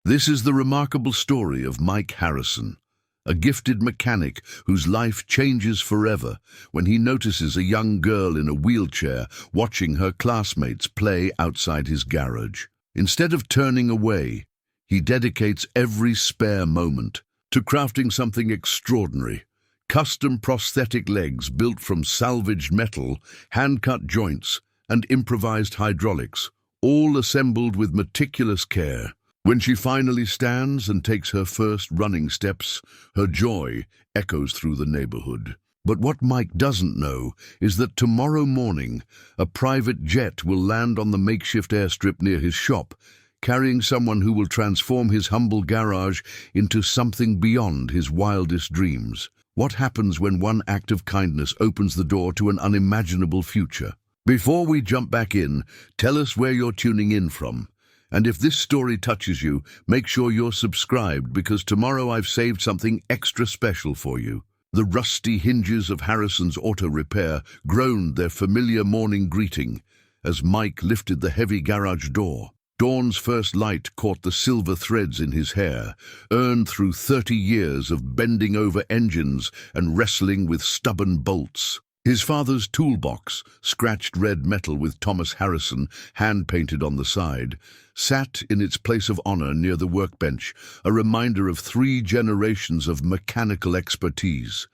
This is the remarkable story of Mike Harrison, a gifted mechanic whose life changes forever when he notices a young girl in a wheelchair watching her classmates play outside his garage. Instead of turning away, he dedicates every spare moment to crafting something extraordinary. Custom prosthetic legs built from salvaged metal, hand-cut joints, and improvised hydraulics, all assembled with meticulous care. When she finally stands and takes her first running steps, her joy echoes through the neighborhood. But what Mike doesn't know is that tomorrow morning, a private jet will land on the makeshift airstrip near his shop, carrying someone who will transform his humble garage into something beyond his wildest dreams. What happens when one act of kindness opens the door to an unimaginable future? Before we jump back in, tell us where you're tuning in from. And if this story touches you, make sure you're subscribed, because tomorrow I've saved something extra special for you. The rusty hinges of Harrison's auto repair groaned their familiar morning greeting as Mike lifted the heavy garage door. Dawn's first light caught the silver threads in his hair, earned through 30 years of bending over engines and wrestling with stubborn bolts. His father's toolbox, scratched red metal with Thomas Harrison hand-painted on the side, sat in its place of honor near the workbench, a reminder of 3 generations of mechanical expertise.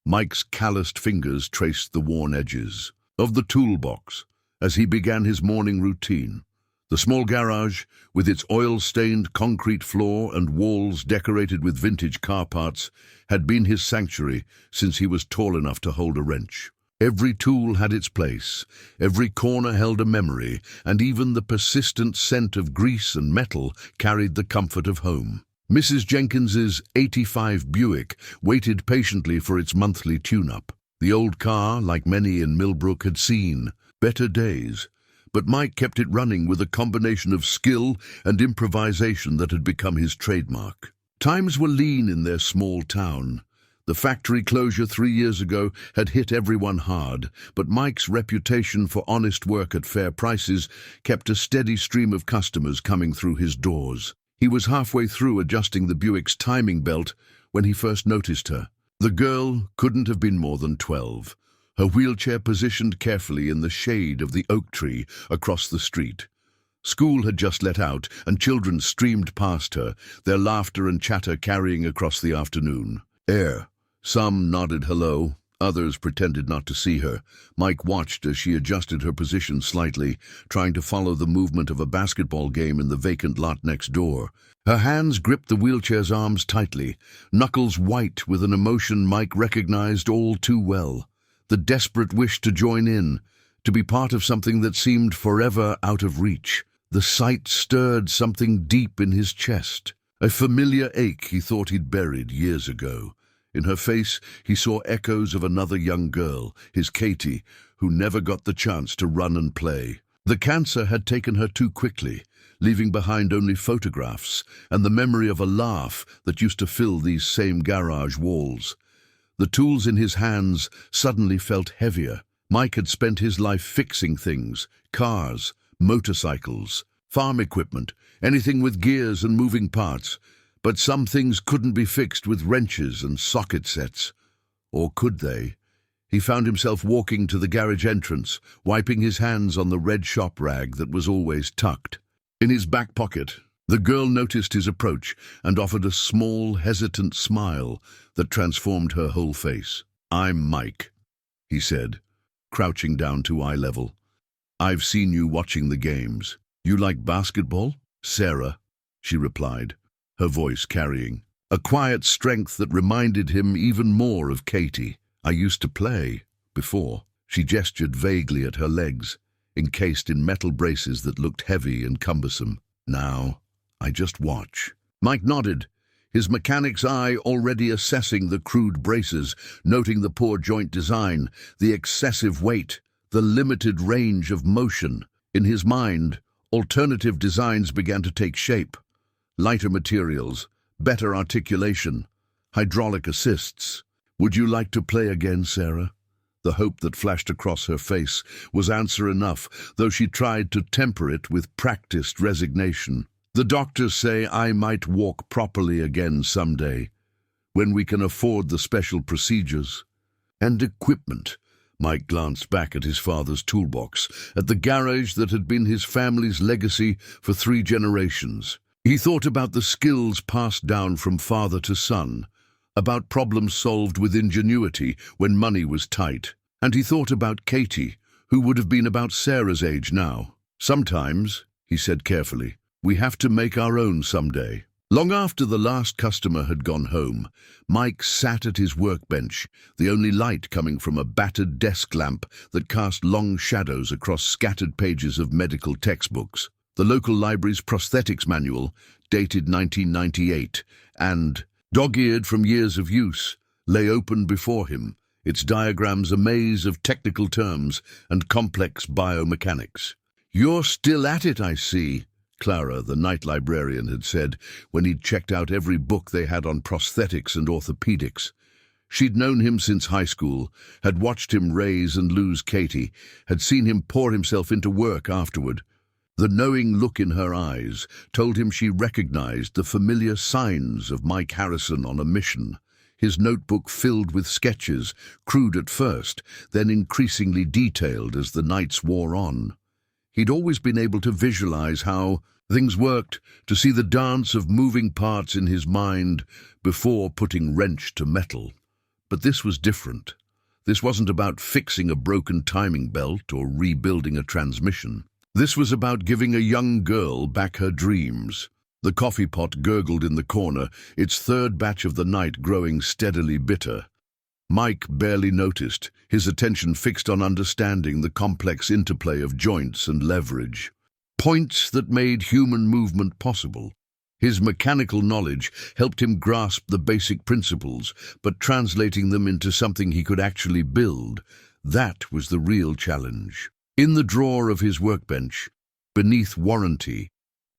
Mike's calloused fingers traced the worn edges of the toolbox as he began his morning routine. The small garage, with its oil-stained concrete floor and walls decorated with vintage car parts, had been his sanctuary since he was tall enough to hold a wrench. Every tool had its place, every corner held a memory, and even the persistent scent of grease and metal carried the comfort of home. Mrs. Jenkins's '85 Buick waited patiently for its monthly tune-up. The old car, like many in Millbrook, had seen better days, but Mike kept it running with a combination of skill and improvisation that had become his trademark. Times were lean in their small town. The factory closure 3 years ago had hit everyone hard, but Mike's reputation for honest work at fair prices kept a steady stream of customers coming through his doors. He was halfway through adjusting the Buick's timing belt when he first noticed her. The girl couldn't have been more than 12. Her wheelchair positioned carefully in the shade of the oak tree across the street. School had just let out, and children streamed past her, their laughter and chatter carrying across the afternoon. Some nodded hello, others pretended not to see her. Mike watched as she adjusted her position slightly, trying to follow the movement of a basketball game in the vacant lot next door. Her hands gripped the wheelchair's arms tightly, knuckles white with an emotion Mike recognized all too well. The desperate wish to join in, to be part of something that seemed forever out of reach. The sight stirred something deep in his chest, a familiar ache he thought he'd buried years ago. In her face, he saw echoes of another young girl, his Katie, who never got the chance to run and play. The cancer had taken her too quickly, leaving behind only photographs and the memory of a laugh that used to fill these same garage walls. The tools in his hands suddenly felt heavier. Mike had spent his life fixing things: cars, motorcycles, farm equipment, anything with gears and moving parts. But some things couldn't be fixed with wrenches and socket sets. Or could they? He found himself walking to the garage entrance, wiping his hands on the red shop rag that was always tucked. In his back pocket, the girl noticed his approach and offered a small, hesitant smile that transformed her whole face. "I'm Mike," he said, crouching down to eye level. "I've seen you watching the games. You like basketball?" "Sarah," she replied, her voice carrying a quiet strength that reminded him even more of Katie. "I used to play before." She gestured vaguely at her legs, encased in metal braces that looked heavy and cumbersome. "Now, I just watch." Mike nodded, his mechanic's eye already assessing the crude braces, noting the poor joint design, the excessive weight, the limited range of motion. In his mind, alternative designs began to take shape. Lighter materials, better articulation, hydraulic assists. "Would you like to play again, Sarah?" The hope that flashed across her face was answer enough, though she tried to temper it with practiced resignation. The doctors say I might walk properly again someday, when we can afford the special procedures. And equipment. Mike glanced back at his father's toolbox, at the garage that had been his family's legacy for 3 generations. He thought about the skills passed down from father to son, about problems solved with ingenuity when money was tight. And he thought about Katie, who would have been about Sarah's age now. Sometimes, he said carefully, we have to make our own someday. Long after the last customer had gone home, Mike sat at his workbench, the only light coming from a battered desk lamp that cast long shadows across scattered pages of medical textbooks. The local library's prosthetics manual, dated 1998, and, dog-eared from years of use, lay open before him, its diagrams a maze of technical terms and complex biomechanics. "You're still at it, I see," Clara, the night librarian, had said when he'd checked out every book they had on prosthetics and orthopedics. She'd known him since high school, had watched him raise and lose Katie, had seen him pour himself into work afterward. The knowing look in her eyes told him she recognized the familiar signs of Mike Harrison on a mission, his notebook filled with sketches, crude at first, then increasingly detailed as the nights wore on. He'd always been able to visualize how things worked, to see the dance of moving parts in his mind before putting wrench to metal. But this was different. This wasn't about fixing a broken timing belt or rebuilding a transmission. This was about giving a young girl back her dreams. The coffee pot gurgled in the corner, its 3rd batch of the night growing steadily bitter. Mike barely noticed, his attention fixed on understanding the complex interplay of joints and leverage, points that made human movement possible. His mechanical knowledge helped him grasp the basic principles, but translating them into something he could actually build, that was the real challenge. In the drawer of his workbench, beneath warranty,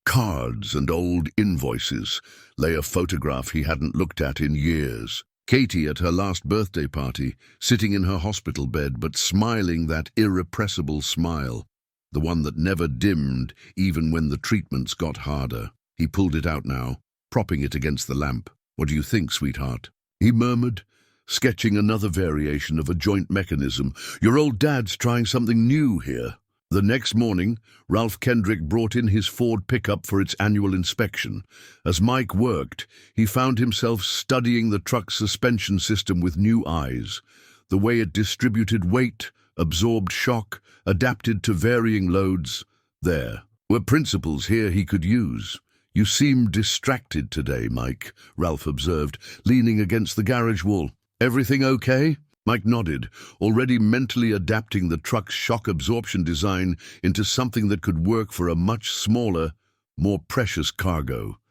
cards and old invoices, lay a photograph he hadn't looked at in years. Katie at her last birthday party, sitting in her hospital bed but smiling that irrepressible smile, the one that never dimmed even when the treatments got harder. He pulled it out now, propping it against the lamp. "What do you think, sweetheart?" he murmured, sketching another variation of a joint mechanism. "Your old dad's trying something new here." The next morning, Ralph Kendrick brought in his Ford pickup for its annual inspection. As Mike worked, he found himself studying the truck's suspension system with new eyes. The way it distributed weight, absorbed shock, adapted to varying loads. There were principles here he could use. "You seem distracted today, Mike," Ralph observed, leaning against the garage wall. "Everything okay?" Mike nodded, already mentally adapting the truck's shock absorption design into something that could work for a much smaller, more precious cargo.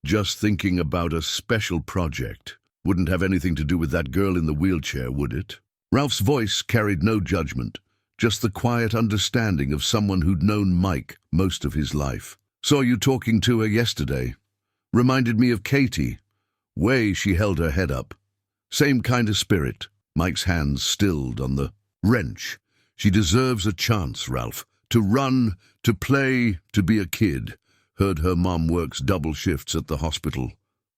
"Just thinking about a special project. Wouldn't have anything to do with that girl in the wheelchair, would it?" Ralph's voice carried no judgment, just the quiet understanding of someone who'd known Mike most of his life. "Saw you talking to her yesterday. Reminded me of Katie. Way she held her head up. Same kind of spirit." Mike's hands stilled on the wrench. "She deserves a chance, Ralph. To run, to play, to be a kid. Heard her mom works double shifts at the hospital,"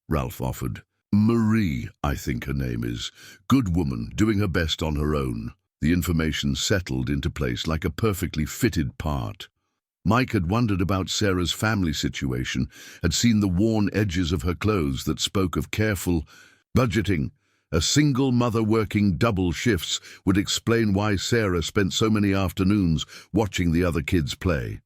Ralph offered. "Marie, I think her name is. Good woman, doing her best on her own." The information settled into place like a perfectly fitted part. Mike had wondered about Sarah's family situation, had seen the worn edges of her clothes that spoke of careful budgeting. A single mother working double shifts would explain why Sarah spent so many afternoons watching the other kids play.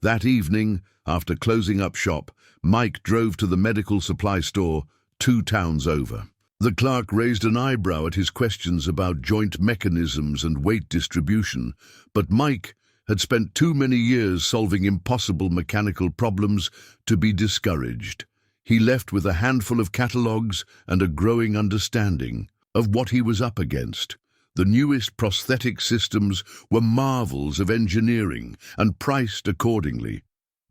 That evening, after closing up shop, Mike drove to the medical supply store 2 towns over. The clerk raised an eyebrow at his questions about joint mechanisms and weight distribution, but Mike had spent too many years solving impossible mechanical problems to be discouraged. He left with a handful of catalogues and a growing understanding of what he was up against. The newest prosthetic systems were marvels of engineering and priced accordingly.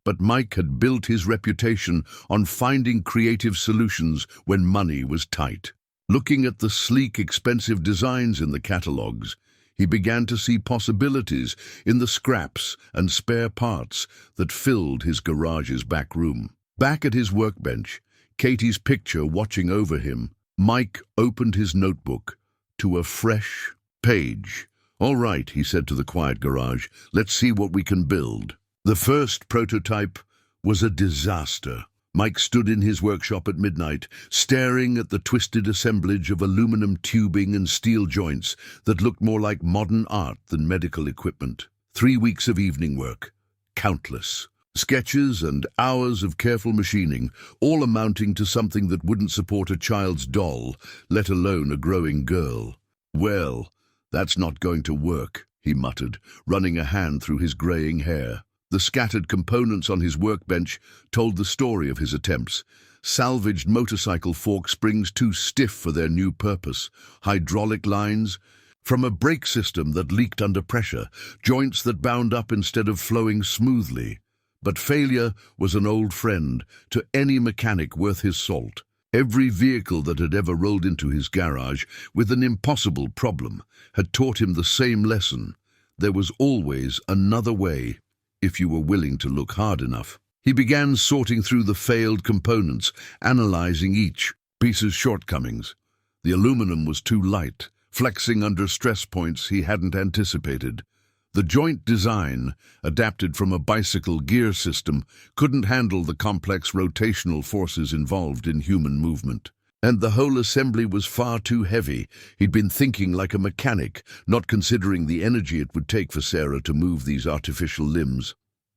But Mike had built his reputation on finding creative solutions when money was tight. Looking at the sleek, expensive designs in the catalogues, he began to see possibilities in the scraps and spare parts that filled his garage's back room. Back at his workbench, Katie's picture watching over him, Mike opened his notebook to a fresh page. "All right," he said to the quiet garage, "let's see what we can build." The first prototype was a disaster. Mike stood in his workshop at midnight, staring at the twisted assemblage of aluminum tubing and steel joints that looked more like modern art than medical equipment. 3 weeks of evening work, countless. Sketches and hours of careful machining, all amounting to something that wouldn't support a child's doll, let alone a growing girl. "Well, that's not going to work," he muttered, running a hand through his graying hair. The scattered components on his workbench told the story of his attempts. Salvaged motorcycle fork springs too stiff for their new purpose, hydraulic lines from a brake system that leaked under pressure, joints that bound up instead of flowing smoothly. But failure was an old friend to any mechanic worth his salt. Every vehicle that had ever rolled into his garage with an impossible problem had taught him the same lesson. There was always another way, if you were willing to look hard enough. He began sorting through the failed components, analyzing each piece's shortcomings. The aluminum was too light, flexing under stress points he hadn't anticipated. The joint design, adapted from a bicycle gear system, couldn't handle the complex rotational forces involved in human movement. And the whole assembly was far too heavy. He'd been thinking like a mechanic, not considering the energy it would take for Sarah to move these artificial limbs.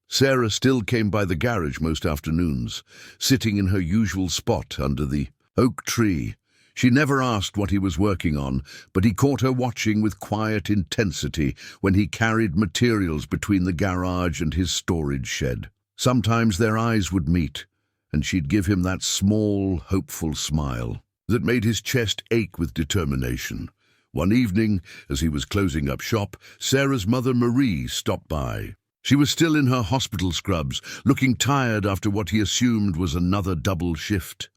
Sarah still came by the garage most afternoons, sitting in her usual spot under the oak tree. She never asked what he was working on, but he caught her watching with quiet intensity when he carried materials between the garage and his storage shed. Sometimes their eyes would meet, and she'd give him that small, hopeful smile that made his chest ache with determination. One evening, as he was closing up shop, Sarah's mother Marie stopped by. She was still in her hospital scrubs, looking tired after what he assumed was another double shift.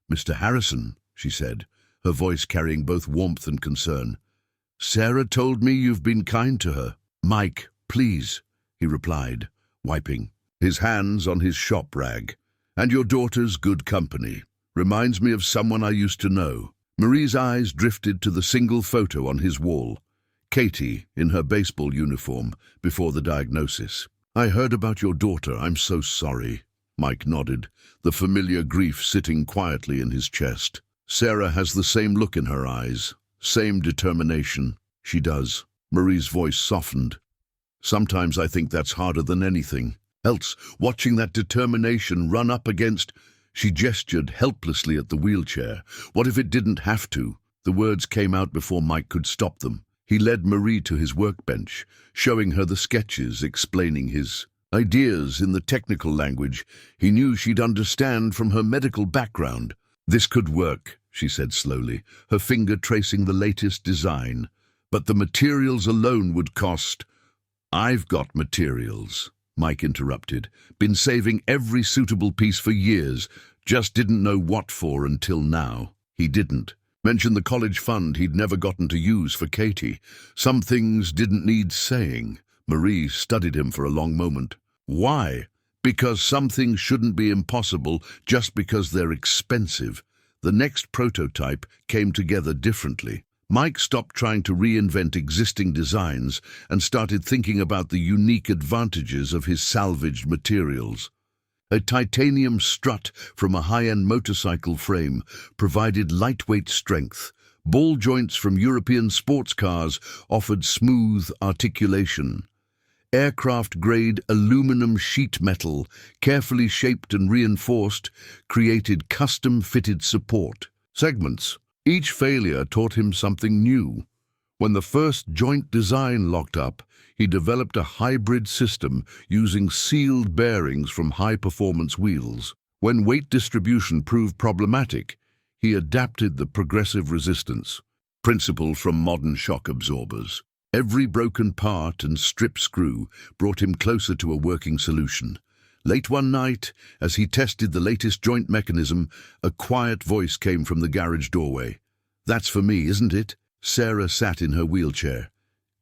"Mr. Harrison," she said, her voice carrying both warmth and concern. "Sarah told me you've been kind to her." "Mike, please," he replied, wiping his hands on his shop rag. "And your daughter's good company. Reminds me of someone I used to know." Marie's eyes drifted to the single photo on his wall. Katie, in her baseball uniform, before the diagnosis. "I heard about your daughter. I'm so sorry." Mike nodded, the familiar grief sitting quietly in his chest. "Sarah has the same look in her eyes, same determination." "She does." Marie's voice softened. "Sometimes I think that's harder than anything else, watching that determination run up against—" She gestured helplessly at the wheelchair. What if it didn't have to? The words came out before Mike could stop them. He led Marie to his workbench, showing her the sketches, explaining his ideas in the technical language he knew she'd understand from her medical background. "This could work," she said slowly, her finger tracing the latest design. "But the materials alone would cost—" "I've got materials," Mike interrupted. "Been saving every suitable piece for years, just didn't know what for until now." He didn't. Mention the college fund he'd never gotten to use for Katie. Some things didn't need saying. Marie studied him for a long moment. "Why?" "Because some things shouldn't be impossible just because they're expensive." The next prototype came together differently. Mike stopped trying to reinvent existing designs and started thinking about the unique advantages of his salvaged materials. A titanium strut from a high-end motorcycle frame provided lightweight strength. Ball joints from European sports cars offered smooth articulation. Aircraft-grade aluminum sheet metal, carefully shaped and reinforced, created custom-fitted support segments. Each failure taught him something new. When the first joint design locked up, he developed a hybrid system using sealed bearings from high-performance wheels. When weight distribution proved problematic, he adapted the progressive resistance principle from modern shock absorbers. Every broken part and strip screw brought him closer to a working solution. Late one night, as he tested the latest joint mechanism, a quiet voice came from the garage doorway. "That's for me, isn't it?" Sarah sat in her wheelchair,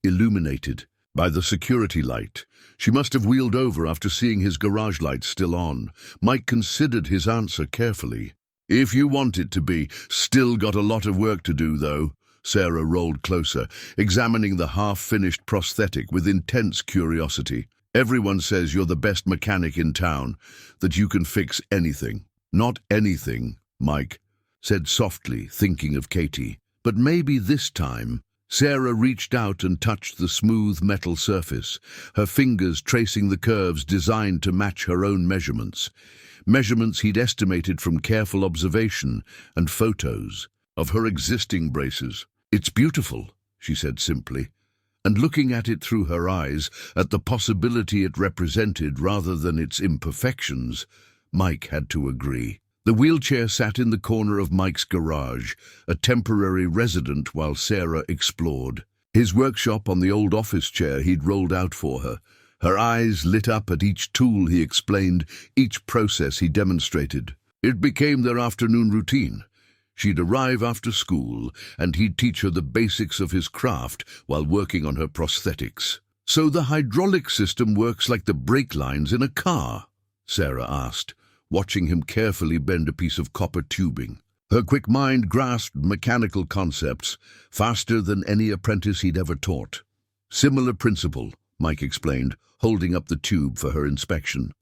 illuminated. By the security light. She must have wheeled over after seeing his garage lights still on. Mike considered his answer carefully. If you want it to be. Still got a lot of work to do, though. Sarah rolled closer, examining the half-finished prosthetic with intense curiosity. Everyone says you're the best mechanic in town, that you can fix anything. Not anything, Mike said softly, thinking of Katie. But maybe this time. Sarah reached out and touched the smooth metal surface, her fingers tracing the curves designed to match her own measurements. Measurements he'd estimated from careful observation and photos of her existing braces. It's beautiful, she said simply, and looking at it through her eyes, at the possibility it represented rather than its imperfections, Mike had to agree. The wheelchair sat in the corner of Mike's garage, a temporary resident while Sarah explored. His workshop on the old office chair he'd rolled out for her. Her eyes lit up at each tool he explained, each process he demonstrated. It became their afternoon routine. She'd arrive after school, and he'd teach her the basics of his craft while working on her prosthetics. "So the hydraulic system works like the brake lines in a car?" Sarah asked, watching him carefully bend a piece of copper tubing. Her quick mind grasped mechanical concepts faster than any apprentice he'd ever taught. "Similar principle," Mike explained, holding up the tube for her inspection.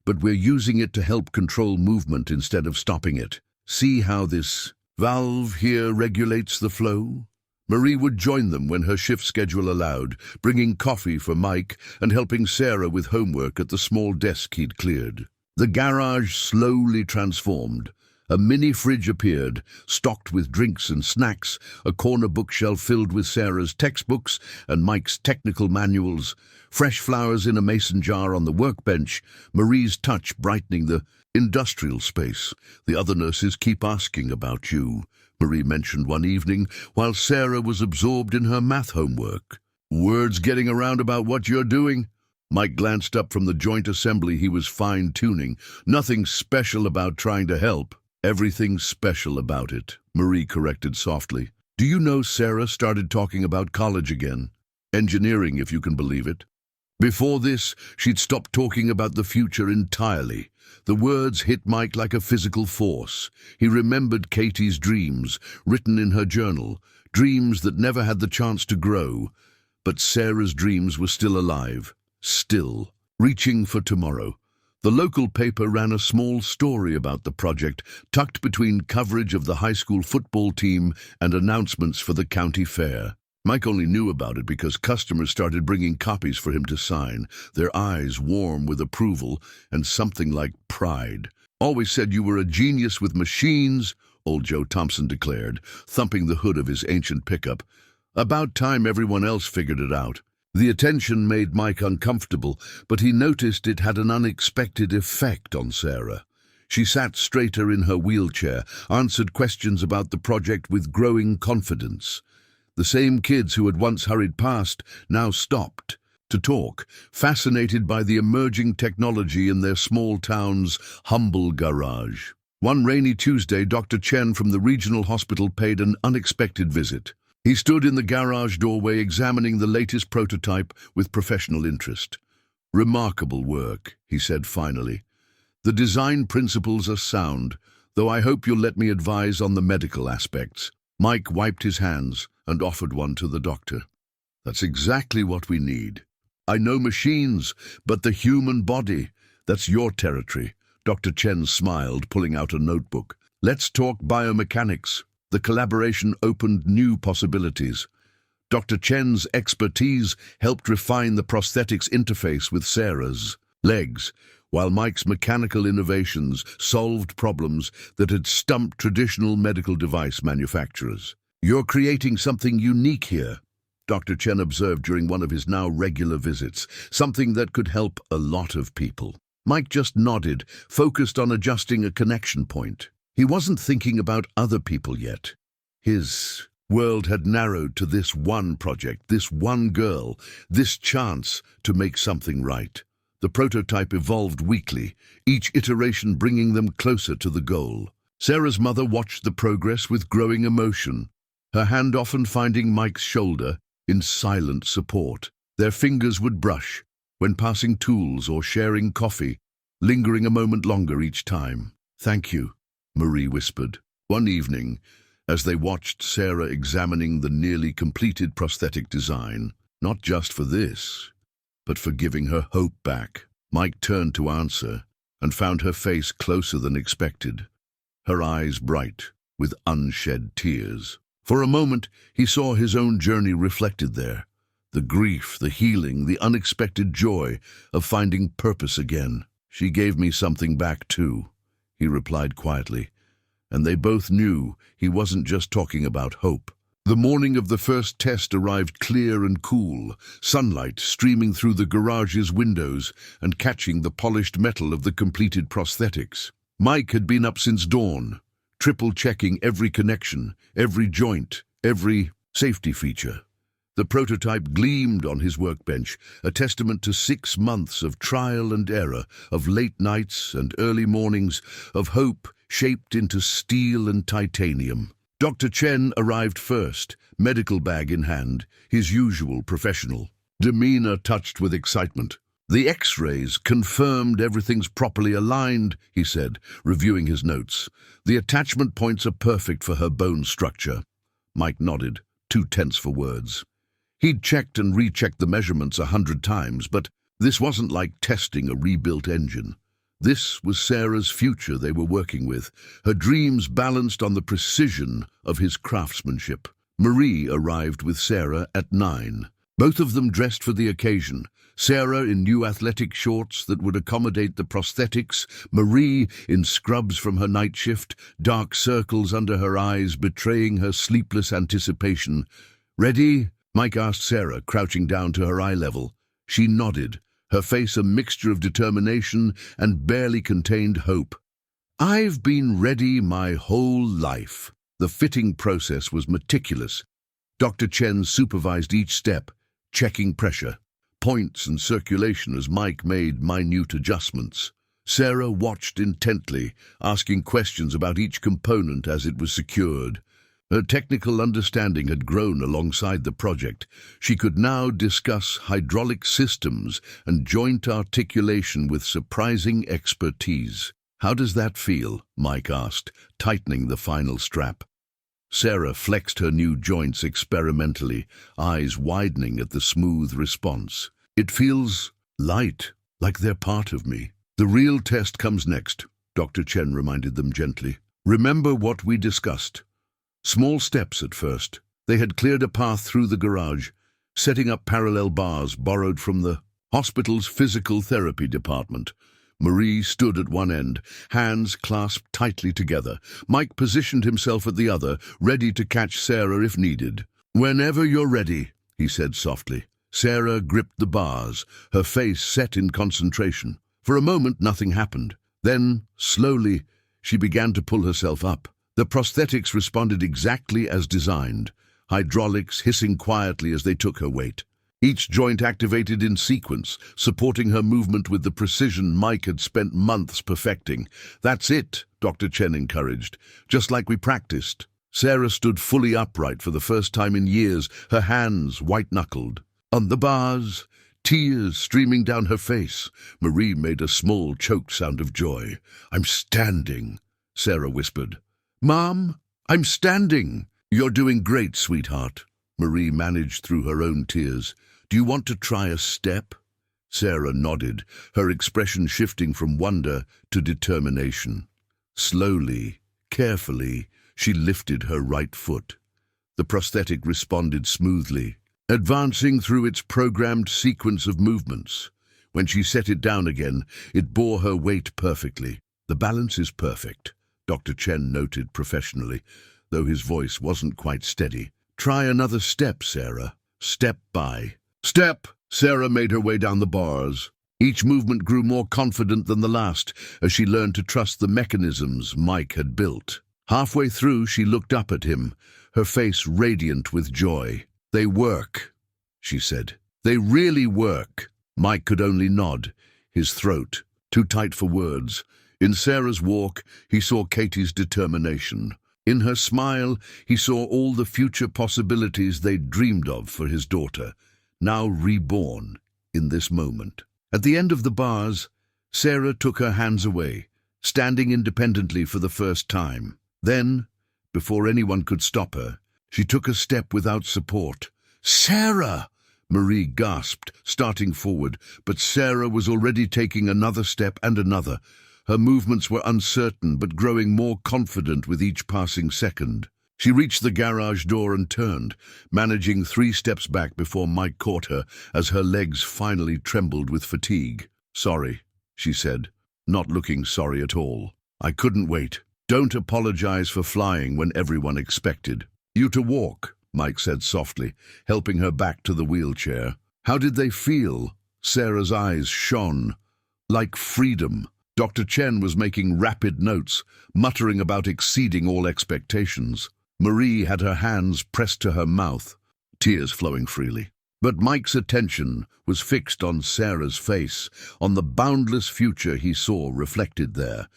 "But we're using it to help control movement instead of stopping it. See how this valve here regulates the flow?" Marie would join them when her shift schedule allowed, bringing coffee for Mike and helping Sarah with homework at the small desk he'd cleared. The garage slowly transformed. A mini fridge appeared, stocked with drinks and snacks, a corner bookshelf filled with Sarah's textbooks and Mike's technical manuals, fresh flowers in a mason jar on the workbench, Marie's touch brightening the industrial space. "The other nurses keep asking about you," Marie mentioned one evening while Sarah was absorbed in her math homework. "Words getting around about what you're doing?" Mike glanced up from the joint assembly he was fine-tuning. "Nothing special about trying to help." "Everything special about it," Marie corrected softly. "Do you know Sarah started talking about college again? Engineering, if you can believe it. Before this, she'd stopped talking about the future entirely." The words hit Mike like a physical force. He remembered Katie's dreams, written in her journal, dreams that never had the chance to grow. But Sarah's dreams were still alive. Still, reaching for tomorrow. The local paper ran a small story about the project, tucked between coverage of the high school football team and announcements for the county fair. Mike only knew about it because customers started bringing copies for him to sign, their eyes warm with approval and something like pride. "Always said you were a genius with machines," old Joe Thompson declared, thumping the hood of his ancient pickup. "About time everyone else figured it out." The attention made Mike uncomfortable, but he noticed it had an unexpected effect on Sarah. She sat straighter in her wheelchair, answered questions about the project with growing confidence. The same kids who had once hurried past now stopped to talk, fascinated by the emerging technology in their small town's humble garage. One rainy Tuesday, Dr. Chen from the regional hospital paid an unexpected visit. He stood in the garage doorway examining the latest prototype with professional interest. "Remarkable work," he said finally. "The design principles are sound, though I hope you'll let me advise on the medical aspects." Mike wiped his hands and offered one to the doctor. "That's exactly what we need. I know machines, but the human body, that's your territory." Dr. Chen smiled, pulling out a notebook. "Let's talk biomechanics." The collaboration opened new possibilities. Dr. Chen's expertise helped refine the prosthetics interface with Sarah's legs, while Mike's mechanical innovations solved problems that had stumped traditional medical device manufacturers. "You're creating something unique here," Dr. Chen observed during one of his now regular visits, "something that could help a lot of people." Mike just nodded, focused on adjusting a connection point. He wasn't thinking about other people yet. His world had narrowed to this one project, this one girl, this chance to make something right. The prototype evolved weekly, each iteration bringing them closer to the goal. Sarah's mother watched the progress with growing emotion, her hand often finding Mike's shoulder in silent support. Their fingers would brush when passing tools or sharing coffee, lingering a moment longer each time. "Thank you," Marie whispered. One evening, as they watched Sarah examining the nearly completed prosthetic design, not just for this, but for giving her hope back, Mike turned to answer and found her face closer than expected, her eyes bright with unshed tears. For a moment, he saw his own journey reflected there, the grief, the healing, the unexpected joy of finding purpose again. "She gave me something back too," he replied quietly, and they both knew he wasn't just talking about hope. The morning of the first test arrived clear and cool, sunlight streaming through the garage's windows and catching the polished metal of the completed prosthetics. Mike had been up since dawn, triple-checking every connection, every joint, every safety feature. The prototype gleamed on his workbench, a testament to 6 months of trial and error, of late nights and early mornings, of hope shaped into steel and titanium. Dr. Chen arrived first, medical bag in hand, his usual professional demeanor touched with excitement. "The X-rays confirmed everything's properly aligned," he said, reviewing his notes. "The attachment points are perfect for her bone structure." Mike nodded, too tense for words. He'd checked and rechecked the measurements 100 times, but this wasn't like testing a rebuilt engine. This was Sarah's future they were working with, her dreams balanced on the precision of his craftsmanship. Marie arrived with Sarah at 9. Both of them dressed for the occasion, Sarah in new athletic shorts that would accommodate the prosthetics, Marie in scrubs from her night shift, dark circles under her eyes betraying her sleepless anticipation. "Ready?" Mike asked Sarah, crouching down to her eye level. She nodded, her face a mixture of determination and barely contained hope. "I've been ready my whole life." The fitting process was meticulous. Dr. Chen supervised each step, checking pressure, points and circulation as Mike made minute adjustments. Sarah watched intently, asking questions about each component as it was secured. Her technical understanding had grown alongside the project. She could now discuss hydraulic systems and joint articulation with surprising expertise. "How does that feel?" Mike asked, tightening the final strap. Sarah flexed her new joints experimentally, eyes widening at the smooth response. "It feels light, like they're part of me." "The real test comes next," Dr. Chen reminded them gently. "Remember what we discussed. Small steps at first." They had cleared a path through the garage, setting up parallel bars borrowed from the hospital's physical therapy department. Marie stood at one end, hands clasped tightly together. Mike positioned himself at the other, ready to catch Sarah if needed. "Whenever you're ready," he said softly. Sarah gripped the bars, her face set in concentration. For a moment, nothing happened. Then, slowly, she began to pull herself up. The prosthetics responded exactly as designed, hydraulics hissing quietly as they took her weight. Each joint activated in sequence, supporting her movement with the precision Mike had spent months perfecting. "That's it," Dr. Chen encouraged, "just like we practiced." Sarah stood fully upright for the first time in years, her hands white-knuckled. On the bars, tears streaming down her face, Marie made a small, choked sound of joy. "I'm standing," Sarah whispered. "Mom, I'm standing." "You're doing great, sweetheart." Marie managed through her own tears. "Do you want to try a step?" Sarah nodded, her expression shifting from wonder to determination. Slowly, carefully, she lifted her right foot. The prosthetic responded smoothly, advancing through its programmed sequence of movements. When she set it down again, it bore her weight perfectly. "The balance is perfect," Dr. Chen noted professionally, though his voice wasn't quite steady. "Try another step, Sarah. Step by step." Sarah made her way down the bars. Each movement grew more confident than the last as she learned to trust the mechanisms Mike had built. Halfway through, she looked up at him, her face radiant with joy. "They work," she said. "They really work." Mike could only nod, his throat too tight for words. In Sarah's walk, he saw Katie's determination. In her smile, he saw all the future possibilities they'd dreamed of for his daughter. now reborn in this moment. At the end of the bars, Sarah took her hands away, standing independently for the first time. Then, before anyone could stop her, she took a step without support. "Sarah!" Marie gasped, starting forward, but Sarah was already taking another step and another. Her movements were uncertain, but growing more confident with each passing second. She reached the garage door and turned, managing 3 steps back before Mike caught her as her legs finally trembled with fatigue. "Sorry," she said, not looking sorry at all. "I couldn't wait. Don't apologize for flying when everyone expected you to walk," Mike said softly, helping her back to the wheelchair. "How did they feel?" Sarah's eyes shone. "Like freedom." Dr. Chen was making rapid notes, muttering about exceeding all expectations. Marie had her hands pressed to her mouth, tears flowing freely. But Mike's attention was fixed on Sarah's face, on the boundless future he saw reflected there.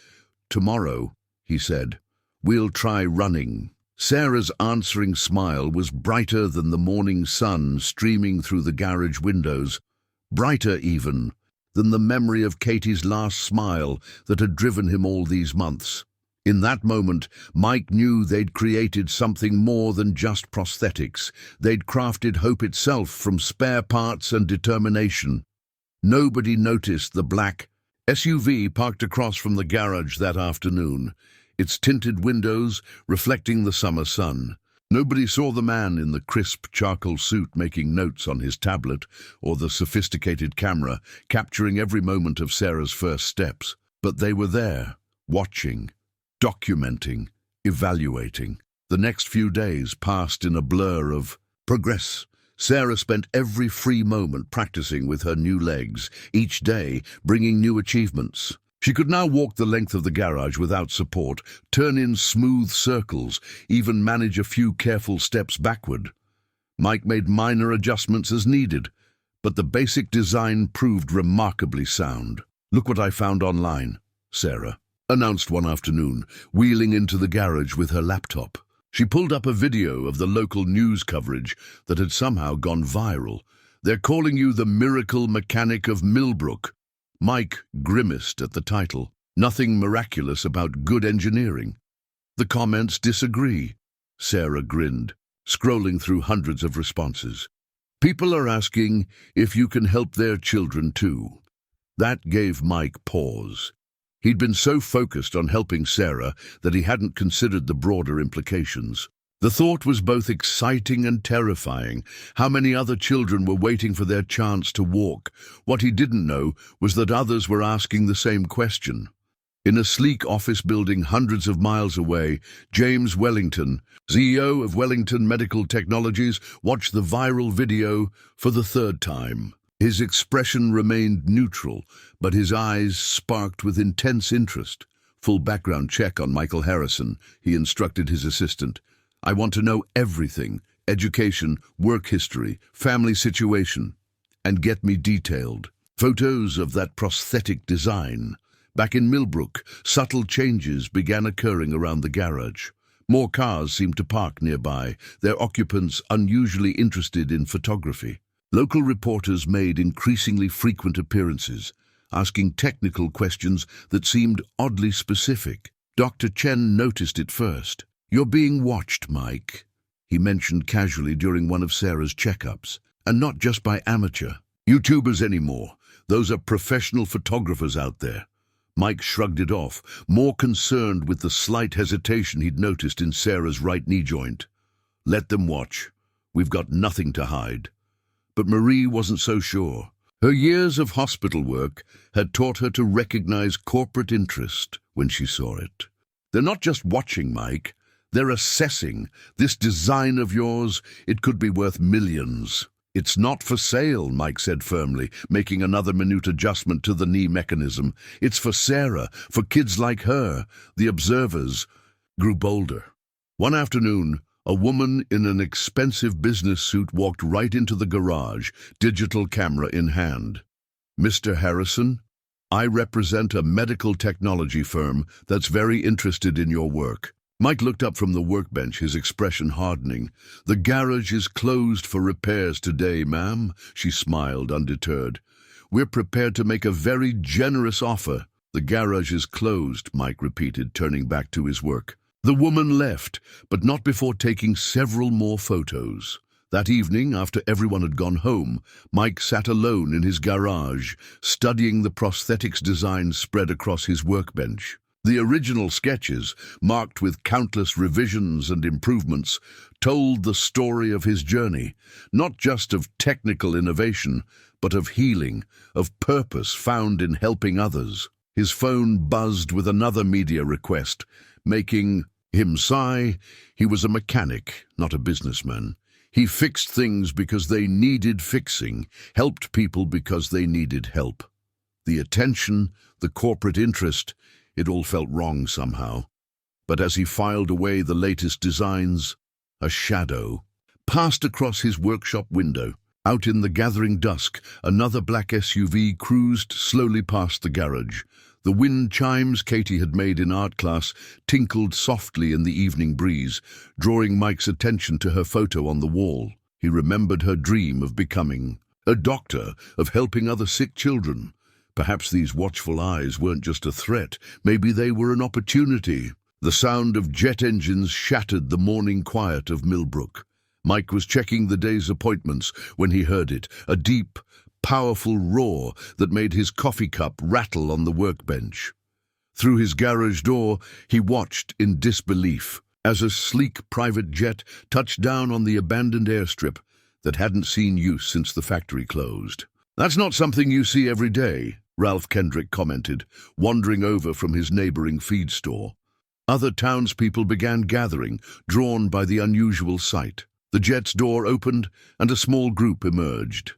"Tomorrow," he said, "we'll try running." Sarah's answering smile was brighter than the morning sun streaming through the garage windows, brighter even than the memory of Katie's last smile that had driven him all these months. In that moment, Mike knew they'd created something more than just prosthetics. They'd crafted hope itself from spare parts and determination. Nobody noticed the black SUV parked across from the garage that afternoon, its tinted windows reflecting the summer sun. Nobody saw the man in the crisp charcoal suit making notes on his tablet, or the sophisticated camera capturing every moment of Sarah's first steps. But they were there, watching, documenting, evaluating. The next few days passed in a blur of progress. Sarah spent every free moment practicing with her new legs, each day bringing new achievements. She could now walk the length of the garage without support, turn in smooth circles, even manage a few careful steps backward. Mike made minor adjustments as needed, but the basic design proved remarkably sound. "Look what I found online," Sarah announced one afternoon, wheeling into the garage with her laptop. She pulled up a video of the local news coverage that had somehow gone viral. "They're calling you the miracle mechanic of Millbrook." Mike grimaced at the title. Nothing miraculous about good engineering. "The comments disagree," Sarah grinned, scrolling through hundreds of responses. "People are asking if you can help their children too." That gave Mike pause. He'd been so focused on helping Sarah that he hadn't considered the broader implications. The thought was both exciting and terrifying. How many other children were waiting for their chance to walk? What he didn't know was that others were asking the same question. In a sleek office building hundreds of miles away, James Wellington, CEO of Wellington Medical Technologies, watched the viral video for the 3rd time. His expression remained neutral, but his eyes sparked with intense interest. "Full background check on Michael Harrison," he instructed his assistant. "I want to know everything: education, work history, family situation, and get me detailed photos of that prosthetic design." Back in Millbrook, subtle changes began occurring around the garage. More cars seemed to park nearby, their occupants unusually interested in photography. Local reporters made increasingly frequent appearances, asking technical questions that seemed oddly specific. Dr. Chen noticed it first. "You're being watched, Mike," he mentioned casually during one of Sarah's checkups. "And not just by amateur YouTubers anymore. Those are professional photographers out there." Mike shrugged it off, more concerned with the slight hesitation he'd noticed in Sarah's right knee joint. "Let them watch. We've got nothing to hide." But Marie wasn't so sure. Her years of hospital work had taught her to recognize corporate interest when she saw it. "They're not just watching, Mike. They're assessing. This design of yours, it could be worth millions." "It's not for sale," Mike said firmly, making another minute adjustment to the knee mechanism. "It's for Sarah, for kids like her." The observers grew bolder. One afternoon, a woman in an expensive business suit walked right into the garage, digital camera in hand. "Mr. Harrison, I represent a medical technology firm that's very interested in your work." Mike looked up from the workbench, his expression hardening. "The garage is closed for repairs today, ma'am," she smiled, undeterred. "We're prepared to make a very generous offer." "The garage is closed," Mike repeated, turning back to his work. The woman left, but not before taking several more photos. That evening, after everyone had gone home, Mike sat alone in his garage, studying the prosthetics designs spread across his workbench. The original sketches, marked with countless revisions and improvements, told the story of his journey, not just of technical innovation, but of healing, of purpose found in helping others. His phone buzzed with another media request, making him sigh. He was a mechanic, not a businessman. He fixed things because they needed fixing, helped people because they needed help. The attention, the corporate interest, it all felt wrong somehow. But as he filed away the latest designs, a shadow passed across his workshop window. Out in the gathering dusk, another black SUV cruised slowly past the garage. The wind chimes Katie had made in art class tinkled softly in the evening breeze, drawing Mike's attention to her photo on the wall. He remembered her dream of becoming a doctor, of helping other sick children. Perhaps these watchful eyes weren't just a threat, maybe they were an opportunity. The sound of jet engines shattered the morning quiet of Millbrook. Mike was checking the day's appointments when he heard it, a deep, powerful roar that made his coffee cup rattle on the workbench. Through his garage door, he watched in disbelief as a sleek private jet touched down on the abandoned airstrip that hadn't seen use since the factory closed. "That's not something you see every day," Ralph Kendrick commented, wandering over from his neighboring feed store. Other townspeople began gathering, drawn by the unusual sight. The jet's door opened, and a small group emerged.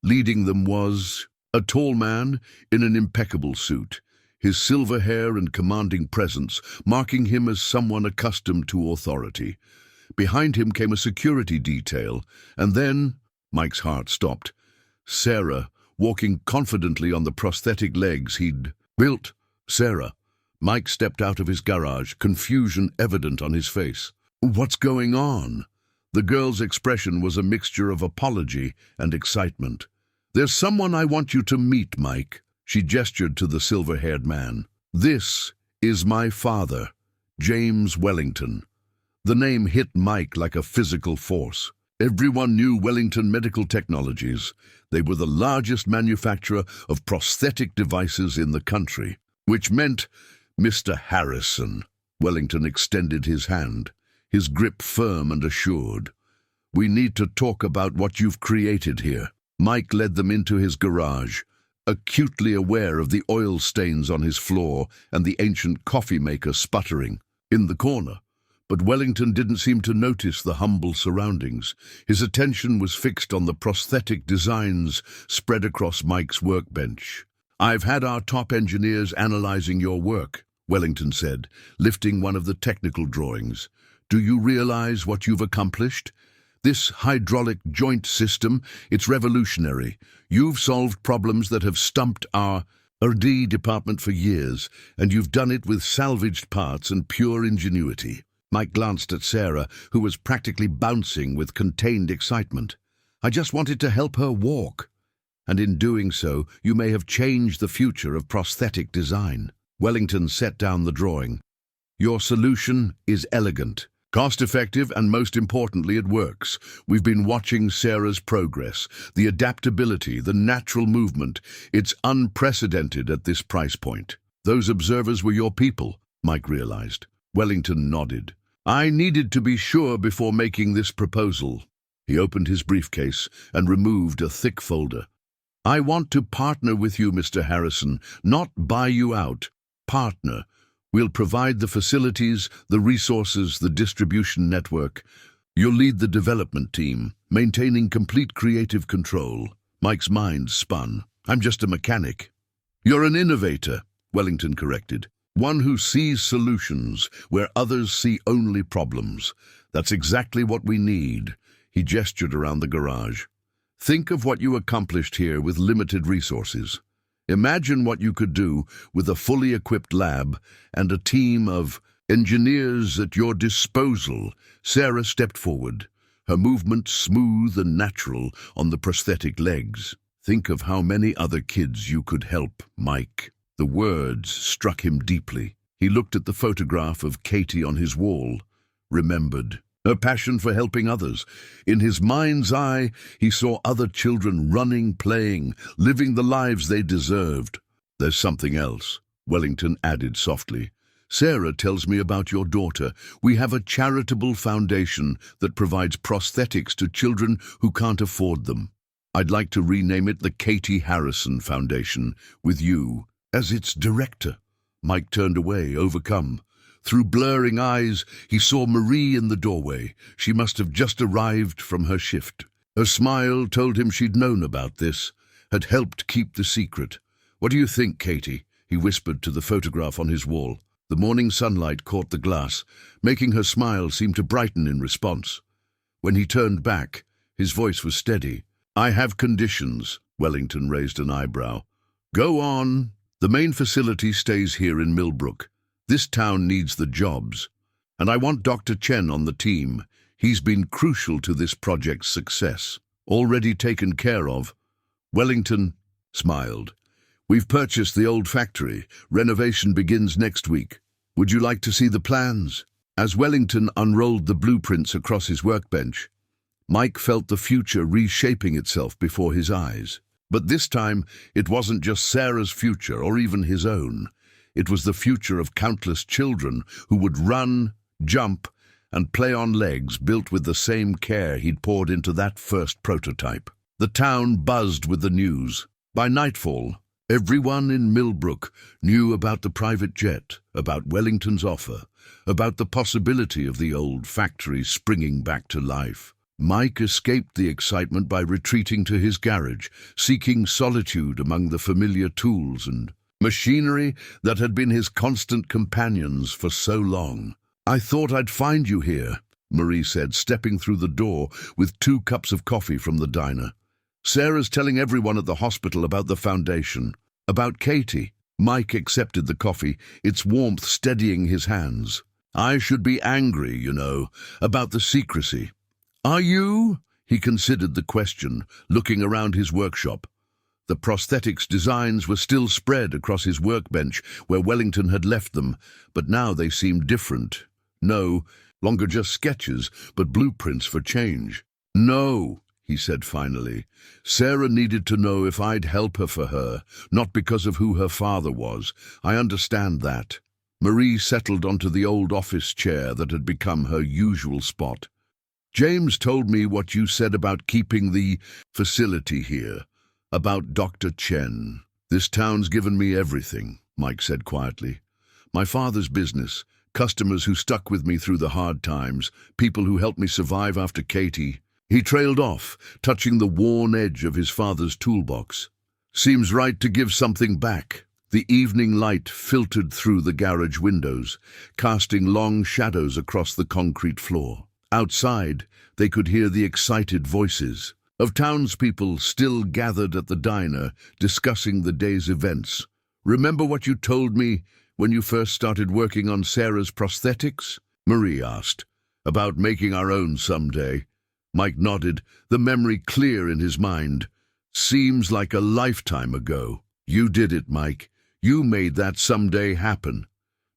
Leading them was a tall man in an impeccable suit, his silver hair and commanding presence marking him as someone accustomed to authority. Behind him came a security detail, and then Mike's heart stopped. Sarah, walking confidently on the prosthetic legs he'd built. "Sarah." Mike stepped out of his garage, confusion evident on his face. "What's going on?" The girl's expression was a mixture of apology and excitement. "There's someone I want you to meet, Mike." She gestured to the silver-haired man. "This is my father, James Wellington." The name hit Mike like a physical force. Everyone knew Wellington Medical Technologies. They were the largest manufacturer of prosthetic devices in the country, which meant Mr. Harrison. Wellington extended his hand, his grip firm and assured. "We need to talk about what you've created here." Mike led them into his garage, acutely aware of the oil stains on his floor and the ancient coffee maker sputtering in the corner. But Wellington didn't seem to notice the humble surroundings. His attention was fixed on the prosthetic designs spread across Mike's workbench. "I've had our top engineers analyzing your work," Wellington said, lifting one of the technical drawings. "Do you realize what you've accomplished? This hydraulic joint system, it's revolutionary. You've solved problems that have stumped our R&D department for years, and you've done it with salvaged parts and pure ingenuity." Mike glanced at Sarah, who was practically bouncing with contained excitement. "I just wanted to help her walk. And in doing so, you may have changed the future of prosthetic design." Wellington set down the drawing. "Your solution is elegant, cost-effective, and most importantly, it works. We've been watching Sarah's progress, the adaptability, the natural movement. It's unprecedented at this price point." "Those observers were your people," Mike realized. Wellington nodded. "I needed to be sure before making this proposal." He opened his briefcase and removed a thick folder. "I want to partner with you, Mr. Harrison, not buy you out. Partner. We'll provide the facilities, the resources, the distribution network. You'll lead the development team, maintaining complete creative control." Mike's mind spun. "I'm just a mechanic." "You're an innovator," Wellington corrected. "One who sees solutions where others see only problems. That's exactly what we need." He gestured around the garage. "Think of what you accomplished here with limited resources. Imagine what you could do with a fully equipped lab and a team of Engineers at your disposal. Sarah stepped forward, her movement smooth and natural on the prosthetic legs. Think of how many other kids you could help, Mike. The words struck him deeply. He looked at the photograph of Katie on his wall, remembered her passion for helping others. In his mind's eye, he saw other children running, playing, living the lives they deserved. There's something else, Wellington added softly. Sarah tells me about your daughter. We have a charitable foundation that provides prosthetics to children who can't afford them. I'd like to rename it the Katie Harrison Foundation, with you as its director. Mike turned away, overcome. Through blurring eyes, he saw Marie in the doorway. She must have just arrived from her shift. Her smile told him she'd known about this, had helped keep the secret. What do you think, Katie? He whispered to the photograph on his wall. The morning sunlight caught the glass, making her smile seem to brighten in response. When he turned back, his voice was steady. I have conditions. Wellington raised an eyebrow. Go on. The main facility stays here in Millbrook. This town needs the jobs, and I want Dr. Chen on the team. He's been crucial to this project's success. Already taken care of. Wellington smiled. We've purchased the old factory. Renovation begins next week. Would you like to see the plans? As Wellington unrolled the blueprints across his workbench, Mike felt the future reshaping itself before his eyes. But this time, it wasn't just Sarah's future or even his own. It was the future of countless children who would run, jump, and play on legs built with the same care he'd poured into that first prototype. The town buzzed with the news. By nightfall, everyone in Millbrook knew about the private jet, about Wellington's offer, about the possibility of the old factory springing back to life. Mike escaped the excitement by retreating to his garage, seeking solitude among the familiar tools and machinery that had been his constant companions for so long. I thought I'd find you here, Marie said, stepping through the door with 2 cups of coffee from the diner. Sarah's telling everyone at the hospital about the foundation, about Katie. Mike accepted the coffee, its warmth steadying his hands. I should be angry, about the secrecy. Are you? He considered the question, looking around his workshop. The prosthetics designs were still spread across his workbench where Wellington had left them, but now they seemed different. No longer just sketches, but blueprints for change. No, he said finally. Sarah needed to know if I'd help her for her, not because of who her father was. I understand that. Marie settled onto the old office chair that had become her usual spot. James told me what you said about keeping the facility here. About Dr. Chen. This town's given me everything, Mike said quietly. My father's business, customers who stuck with me through the hard times, people who helped me survive after Katie. He trailed off, touching the worn edge of his father's toolbox. Seems right to give something back. The evening light filtered through the garage windows, casting long shadows across the concrete floor. Outside, they could hear the excited voices of townspeople still gathered at the diner, discussing the day's events. Remember what you told me when you first started working on Sarah's prosthetics? Marie asked. About making our own someday. Mike nodded, the memory clear in his mind. Seems like a lifetime ago. You did it, Mike. You made that someday happen.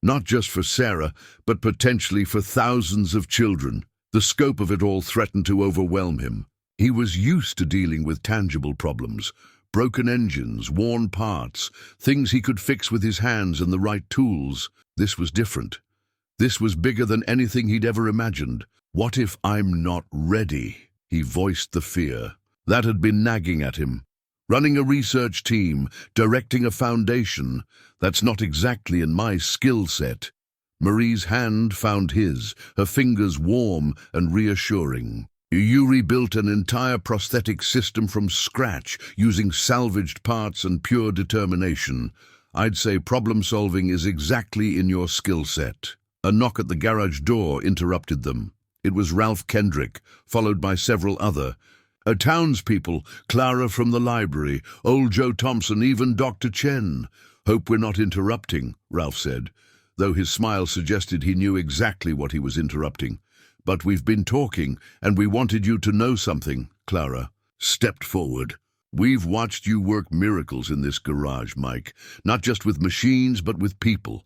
Not just for Sarah, but potentially for thousands of children. The scope of it all threatened to overwhelm him. He was used to dealing with tangible problems, broken engines, worn parts, things he could fix with his hands and the right tools. This was different. This was bigger than anything he'd ever imagined. What if I'm not ready? He voiced the fear. That had been nagging at him. Running a research team, directing a foundation, that's not exactly in my skill set. Marie's hand found his, her fingers warm and reassuring. You rebuilt an entire prosthetic system from scratch, using salvaged parts and pure determination. I'd say problem-solving is exactly in your skill set. A knock at the garage door interrupted them. It was Ralph Kendrick, followed by several other townspeople, Clara from the library, old Joe Thompson, even Dr. Chen. Hope we're not interrupting, Ralph said. though his smile suggested he knew exactly what he was interrupting. "But we've been talking, and we wanted you to know something." Clara stepped forward. "We've watched you work miracles in this garage, Mike, not just with machines, but with people.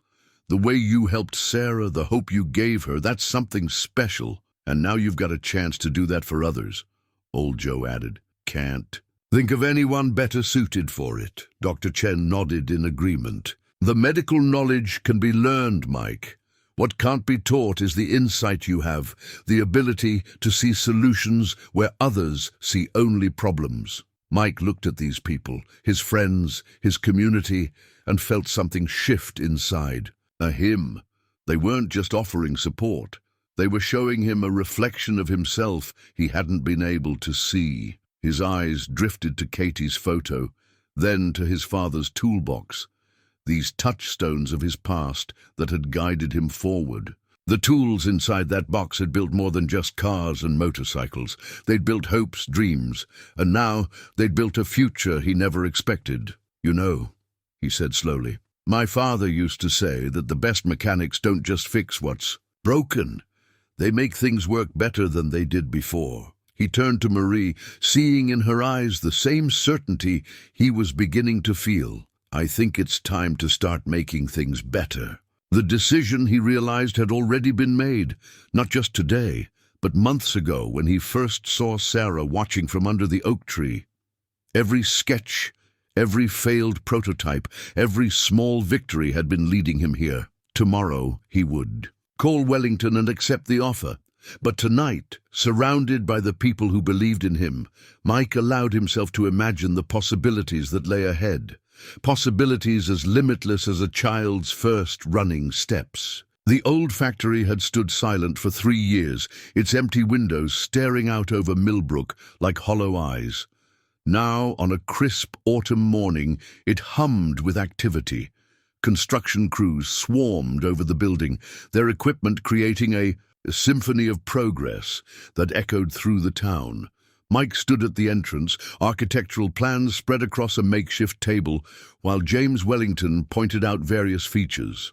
The way you helped Sarah, the hope you gave her, that's something special. And now you've got a chance to do that for others." Old Joe added, "Can't think of anyone better suited for it." Dr. Chen nodded in agreement. "The medical knowledge can be learned, Mike. What can't be taught is the insight you have, the ability to see solutions where others see only problems." Mike looked at these people, his friends, his community, and felt something shift inside. A him. They weren't just offering support. They were showing him a reflection of himself he hadn't been able to see. His eyes drifted to Katie's photo, then to his father's toolbox. These touchstones of his past that had guided him forward. The tools inside that box had built more than just cars and motorcycles. They'd built hopes, dreams, and now they'd built a future he never expected. "You know," he said slowly, "my father used to say that the best mechanics don't just fix what's broken. They make things work better than they did before." He turned to Marie, seeing in her eyes the same certainty he was beginning to feel. "I think it's time to start making things better." The decision, he realized, had already been made, not just today, but months ago when he first saw Sarah watching from under the oak tree. Every sketch, every failed prototype, every small victory had been leading him here. Tomorrow he would call Wellington and accept the offer. But tonight, surrounded by the people who believed in him, Mike allowed himself to imagine the possibilities that lay ahead. Possibilities as limitless as a child's first running steps. The old factory had stood silent for 3 years, its empty windows staring out over Millbrook like hollow eyes. Now, on a crisp autumn morning, it hummed with activity. Construction crews swarmed over the building, their equipment creating a symphony of progress that echoed through the town. Mike stood at the entrance, architectural plans spread across a makeshift table, while James Wellington pointed out various features.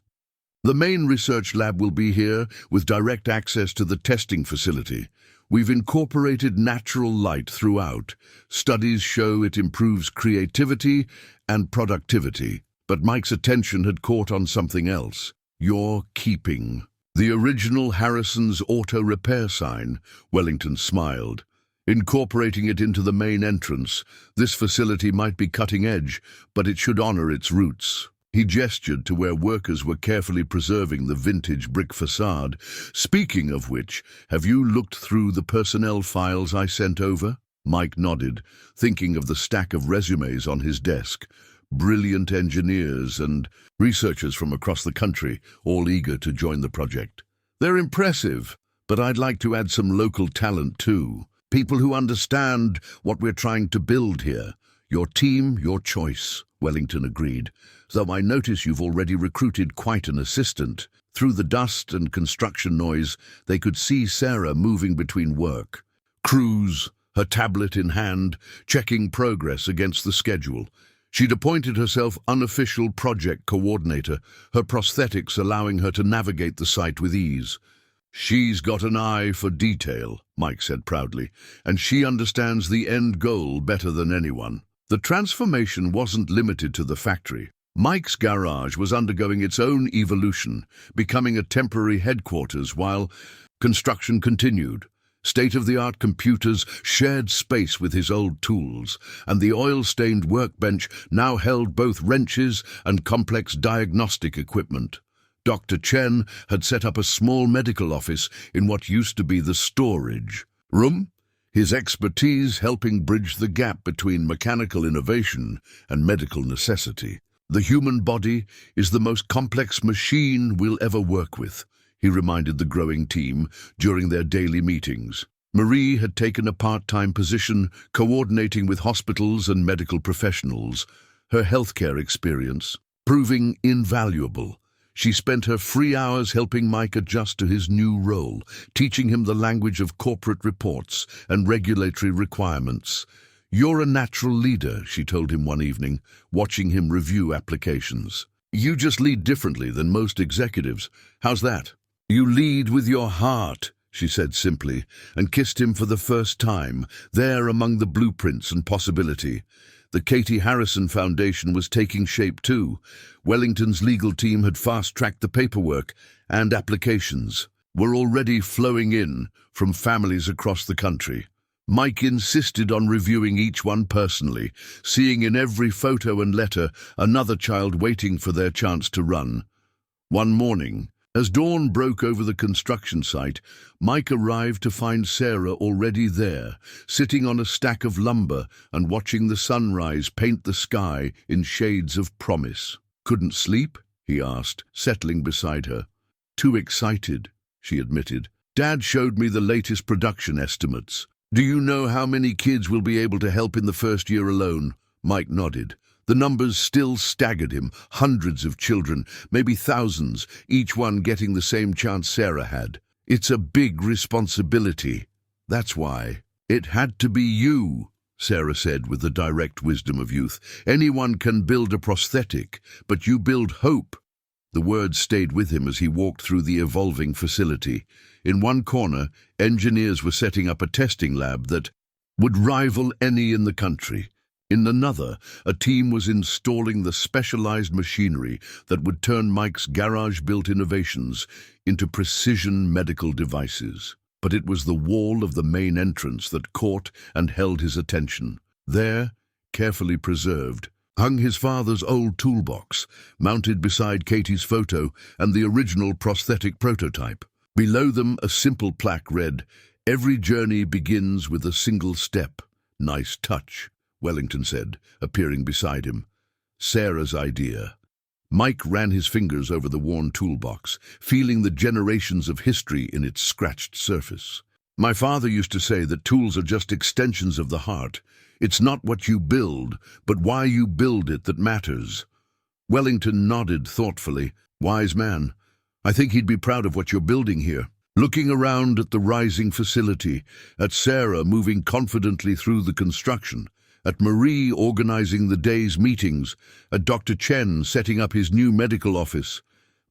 "The main research lab will be here, with direct access to the testing facility. We've incorporated natural light throughout. Studies show it improves creativity and productivity." But Mike's attention had caught on something else. "You're keeping the original Harrison's auto repair sign." Wellington smiled. "Incorporating it into the main entrance. This facility might be cutting edge, but it should honor its roots." He gestured to where workers were carefully preserving the vintage brick facade. "Speaking of which, have you looked through the personnel files I sent over?" Mike nodded, thinking of the stack of resumes on his desk. Brilliant engineers and researchers from across the country, all eager to join the project. "They're impressive, but I'd like to add some local talent too. People who understand what we're trying to build here. Your team, your choice," Wellington agreed, "though I notice you've already recruited quite an assistant." Through the dust and construction noise, they could see Sarah moving between work crews, her tablet in hand, checking progress against the schedule. She'd appointed herself unofficial project coordinator, her prosthetics allowing her to navigate the site with ease. "She's got an eye for detail," Mike said proudly, "and she understands the end goal better than anyone." The transformation wasn't limited to the factory. Mike's garage was undergoing its own evolution, becoming a temporary headquarters while construction continued. State-of-the-art computers shared space with his old tools, and the oil-stained workbench now held both wrenches and complex diagnostic equipment. Dr. Chen had set up a small medical office in what used to be the storage room, his expertise helping bridge the gap between mechanical innovation and medical necessity. "The human body is the most complex machine we'll ever work with," he reminded the growing team during their daily meetings. Marie had taken a part-time position coordinating with hospitals and medical professionals, her healthcare experience proving invaluable. She spent her free hours helping Mike adjust to his new role, teaching him the language of corporate reports and regulatory requirements. "You're a natural leader," she told him one evening, watching him review applications. You just lead differently than most executives. How's that? You lead with your heart, she said simply, and kissed him for the first time, there among the blueprints and possibility. The Katie Harrison Foundation was taking shape too. Wellington's legal team had fast-tracked the paperwork, and applications were already flowing in from families across the country. Mike insisted on reviewing each one personally, seeing in every photo and letter another child waiting for their chance to run. One morning, as dawn broke over the construction site, Mike arrived to find Sarah already there, sitting on a stack of lumber and watching the sunrise paint the sky in shades of promise. "Couldn't sleep?" he asked, settling beside her. "Too excited," she admitted. "Dad showed me the latest production estimates. Do you know how many kids will be able to help in the first year alone?" Mike nodded. The numbers still staggered him. Hundreds of children, maybe thousands, each one getting the same chance Sarah had. "It's a big responsibility. That's why." "It had to be you," Sarah said with the direct wisdom of youth. "Anyone can build a prosthetic, but you build hope." The words stayed with him as he walked through the evolving facility. In one corner, engineers were setting up a testing lab that would rival any in the country. In another, a team was installing the specialized machinery that would turn Mike's garage-built innovations into precision medical devices. But it was the wall of the main entrance that caught and held his attention. There, carefully preserved, hung his father's old toolbox, mounted beside Katie's photo and the original prosthetic prototype. Below them, a simple plaque read, "Every journey begins with a single step." "Nice touch," Wellington said, appearing beside him. "Sarah's idea." Mike ran his fingers over the worn toolbox, feeling the generations of history in its scratched surface. "My father used to say that tools are just extensions of the heart. It's not what you build, but why you build it that matters." Wellington nodded thoughtfully. "Wise man. I think he'd be proud of what you're building here." Looking around at the rising facility, at Sarah moving confidently through the construction, at Marie organizing the day's meetings, at Dr. Chen setting up his new medical office,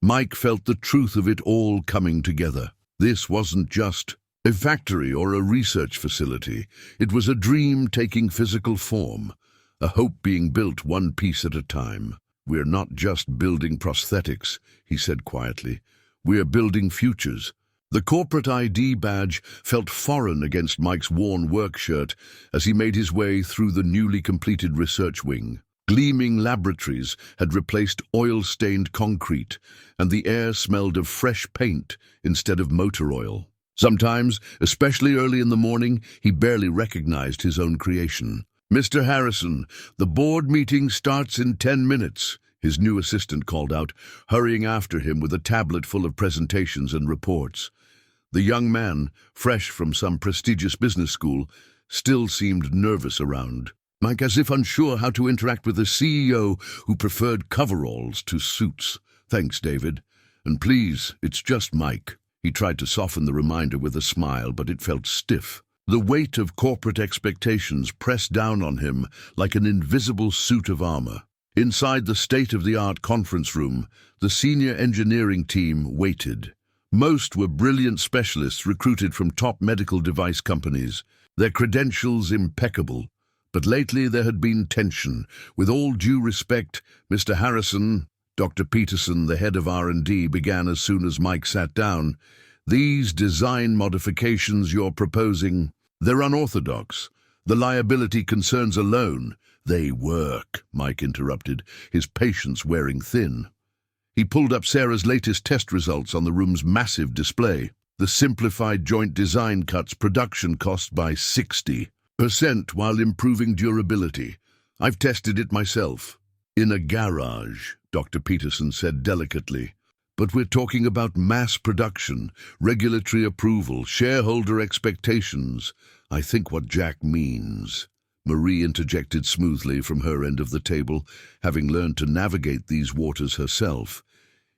Mike felt the truth of it all coming together. This wasn't just a factory or a research facility. It was a dream taking physical form, a hope being built one piece at a time. "We're not just building prosthetics," he said quietly. "We're building futures." The corporate ID badge felt foreign against Mike's worn work shirt as he made his way through the newly completed research wing. Gleaming laboratories had replaced oil-stained concrete, and the air smelled of fresh paint instead of motor oil. Sometimes, especially early in the morning, he barely recognized his own creation. "Mr. Harrison, the board meeting starts in 10 minutes, his new assistant called out, hurrying after him with a tablet full of presentations and reports. The young man, fresh from some prestigious business school, still seemed nervous around Mike, as if unsure how to interact with a CEO who preferred coveralls to suits. "Thanks, David. And please, it's just Mike." He tried to soften the reminder with a smile, but it felt stiff. The weight of corporate expectations pressed down on him like an invisible suit of armor. Inside the state-of-the-art conference room, the senior engineering team waited. Most were brilliant specialists recruited from top medical device companies, their credentials impeccable. But lately there had been tension. "With all due respect, Mr. Harrison," Dr. Peterson, the head of R&D, began as soon as Mike sat down, "these design modifications you're proposing, they're unorthodox. The liability concerns alone." "They work," Mike interrupted, his patience wearing thin. He pulled up Sarah's latest test results on the room's massive display. The simplified joint design cuts production cost by 60% while improving durability. "I've tested it myself." "In a garage," Dr. Peterson said delicately. "But we're talking about mass production, regulatory approval, shareholder expectations." "I think what Jack means," Marie interjected smoothly from her end of the table, having learned to navigate these waters herself,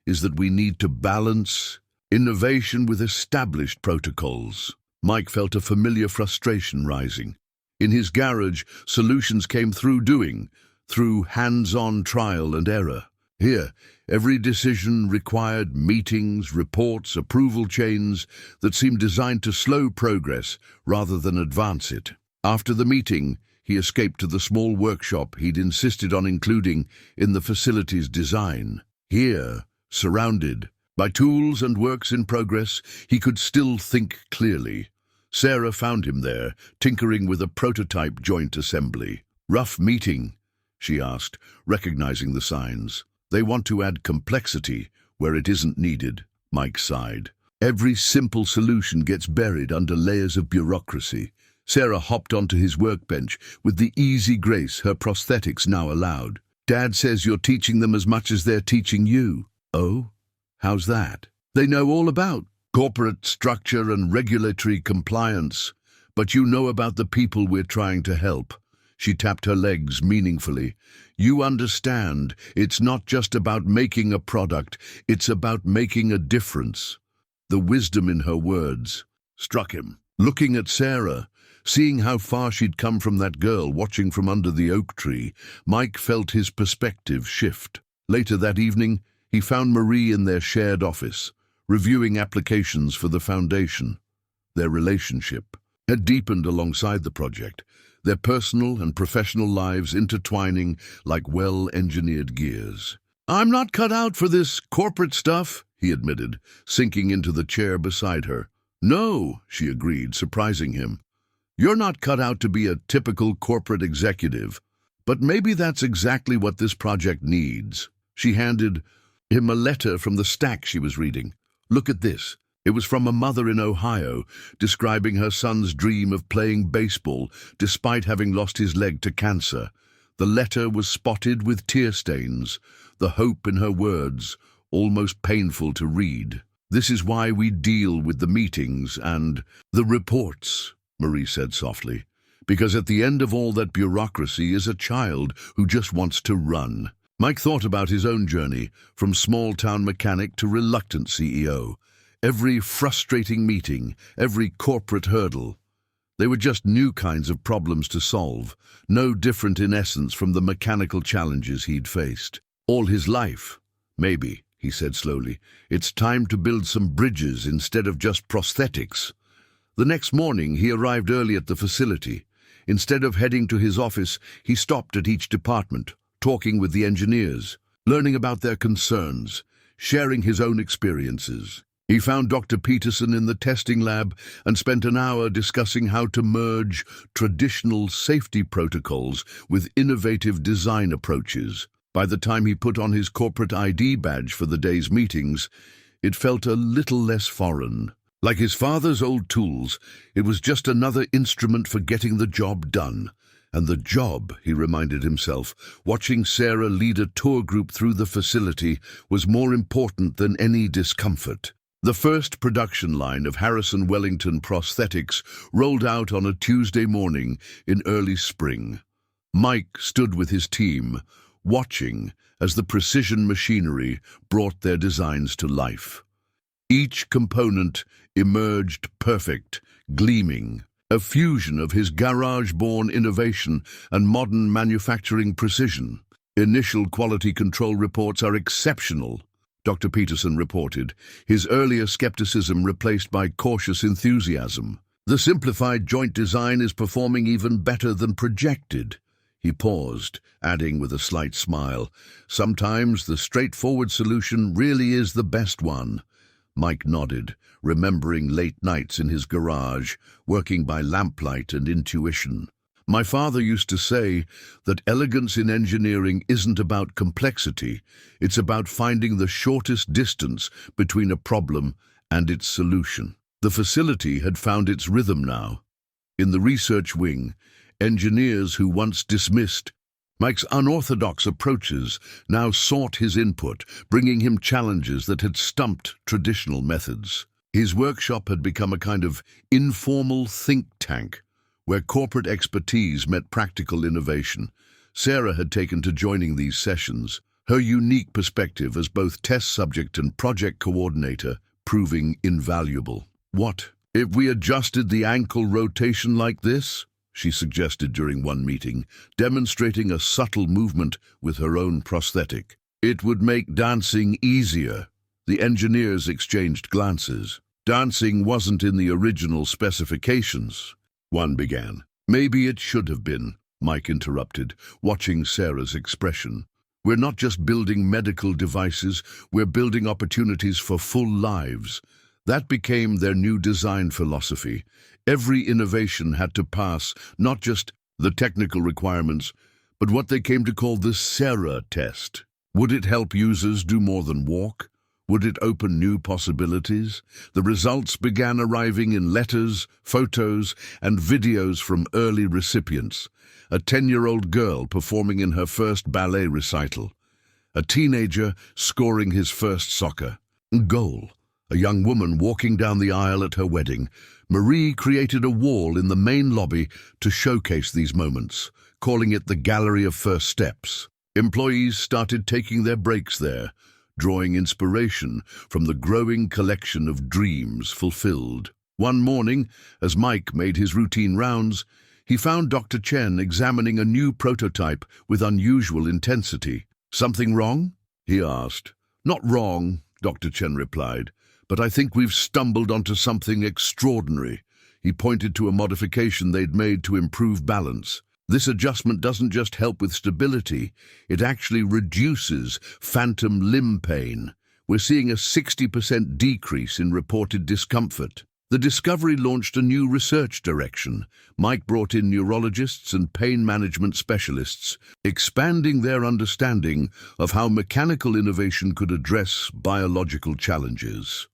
"is that we need to balance innovation with established protocols." Mike felt a familiar frustration rising. In his garage, solutions came through doing, through hands-on trial and error. Here, every decision required meetings, reports, approval chains that seemed designed to slow progress rather than advance it. After the meeting, he escaped to the small workshop he'd insisted on including in the facility's design. Here, surrounded by tools and works in progress, he could still think clearly. Sarah found him there, tinkering with a prototype joint assembly. "Rough meeting?" she asked, recognizing the signs. "They want to add complexity where it isn't needed," Mike sighed. "Every simple solution gets buried under layers of bureaucracy." Sarah hopped onto his workbench with the easy grace her prosthetics now allowed. "Dad says you're teaching them as much as they're teaching you." "Oh? How's that?" "They know all about corporate structure and regulatory compliance, but you know about the people we're trying to help." She tapped her legs meaningfully. "You understand, it's not just about making a product, it's about making a difference." The wisdom in her words struck him. Looking at Sarah, seeing how far she'd come from that girl watching from under the oak tree, Mike felt his perspective shift. Later that evening, he found Marie in their shared office, reviewing applications for the foundation. Their relationship had deepened alongside the project, their personal and professional lives intertwining like well-engineered gears. "I'm not cut out for this corporate stuff," he admitted, sinking into the chair beside her. "No," she agreed, surprising him. "You're not cut out to be a typical corporate executive, but maybe that's exactly what this project needs." She handed him a letter from the stack she was reading. "Look at this." It was from a mother in Ohio, describing her son's dream of playing baseball despite having lost his leg to cancer. The letter was spotted with tear stains, the hope in her words almost painful to read. "This is why we deal with the meetings and the reports," Marie said softly, "because at the end of all that bureaucracy is a child who just wants to run." Mike thought about his own journey, from small-town mechanic to reluctant CEO. Every frustrating meeting, every corporate hurdle. They were just new kinds of problems to solve, no different in essence from the mechanical challenges he'd faced. All his life. "Maybe," he said slowly, "it's time to build some bridges instead of just prosthetics." The next morning, he arrived early at the facility. Instead of heading to his office, he stopped at each department, talking with the engineers, learning about their concerns, sharing his own experiences. He found Dr. Peterson in the testing lab and spent an hour discussing how to merge traditional safety protocols with innovative design approaches. By the time he put on his corporate ID badge for the day's meetings, it felt a little less foreign. Like his father's old tools, it was just another instrument for getting the job done. And the job, he reminded himself, watching Sarah lead a tour group through the facility, was more important than any discomfort. The first production line of Harrison Wellington prosthetics rolled out on a Tuesday morning in early spring. Mike stood with his team, watching as the precision machinery brought their designs to life. Each component emerged perfect, gleaming, a fusion of his garage-born innovation and modern manufacturing precision. "Initial quality control reports are exceptional," Dr. Peterson reported, his earlier skepticism replaced by cautious enthusiasm. "The simplified joint design is performing even better than projected." He paused, adding with a slight smile, "Sometimes the straightforward solution really is the best one." Mike nodded, remembering late nights in his garage, working by lamplight and intuition. "My father used to say that elegance in engineering isn't about complexity, it's about finding the shortest distance between a problem and its solution." The facility had found its rhythm now. In the research wing, engineers who once dismissed Mike's unorthodox approaches now sought his input, bringing him challenges that had stumped traditional methods. His workshop had become a kind of informal think tank, where corporate expertise met practical innovation. Sarah had taken to joining these sessions, her unique perspective as both test subject and project coordinator proving invaluable. "What if we adjusted the ankle rotation like this?" she suggested during one meeting, demonstrating a subtle movement with her own prosthetic. It would make dancing easier. The engineers exchanged glances. Dancing wasn't in the original specifications, one began. Maybe it should have been, Mike interrupted, watching Sarah's expression. We're not just building medical devices, we're building opportunities for full lives. That became their new design philosophy. Every innovation had to pass not just the technical requirements, but what they came to call the Sarah test. Would it help users do more than walk? Would it open new possibilities? The results began arriving in letters, photos, and videos from early recipients. A 10-year-old girl performing in her first ballet recital. A teenager scoring his first soccer goal. A young woman walking down the aisle at her wedding. Marie created a wall in the main lobby to showcase these moments, calling it the Gallery of First Steps. Employees started taking their breaks there, drawing inspiration from the growing collection of dreams fulfilled. One morning, as Mike made his routine rounds, he found Dr. Chen examining a new prototype with unusual intensity. "Something wrong?" he asked. "Not wrong," Dr. Chen replied, "but I think we've stumbled onto something extraordinary." He pointed to a modification they'd made to improve balance. This adjustment doesn't just help with stability, it actually reduces phantom limb pain. We're seeing a 60% decrease in reported discomfort. The discovery launched a new research direction. Mike brought in neurologists and pain management specialists, expanding their understanding of how mechanical innovation could address biological challenges.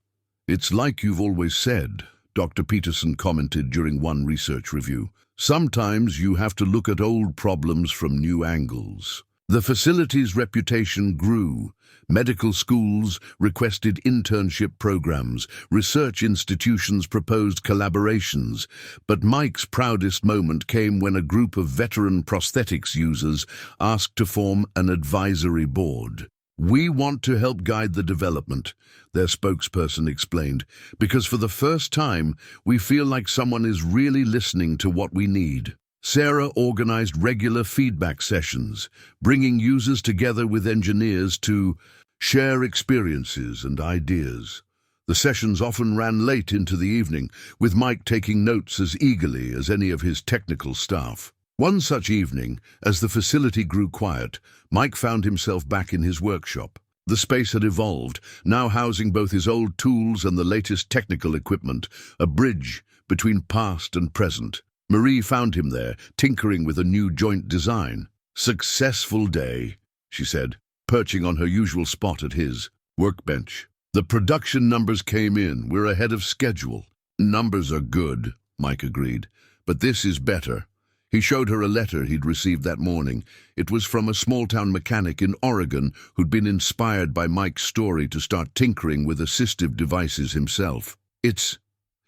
"It's like you've always said," Dr. Peterson commented during one research review. "Sometimes you have to look at old problems from new angles." The facility's reputation grew. Medical schools requested internship programs, research institutions proposed collaborations, but Mike's proudest moment came when a group of veteran prosthetics users asked to form an advisory board. "We want to help guide the development," their spokesperson explained, "because for the first time, we feel like someone is really listening to what we need." Sarah organized regular feedback sessions, bringing users together with engineers to share experiences and ideas. The sessions often ran late into the evening, with Mike taking notes as eagerly as any of his technical staff. One such evening, as the facility grew quiet, Mike found himself back in his workshop. The space had evolved, now housing both his old tools and the latest technical equipment, a bridge between past and present. Marie found him there, tinkering with a new joint design. "Successful day," she said, perching on her usual spot at his workbench. "The production numbers came in. We're ahead of schedule." "Numbers are good," Mike agreed, "but this is better." He showed her a letter he'd received that morning. It was from a small-town mechanic in Oregon who'd been inspired by Mike's story to start tinkering with assistive devices himself. "It's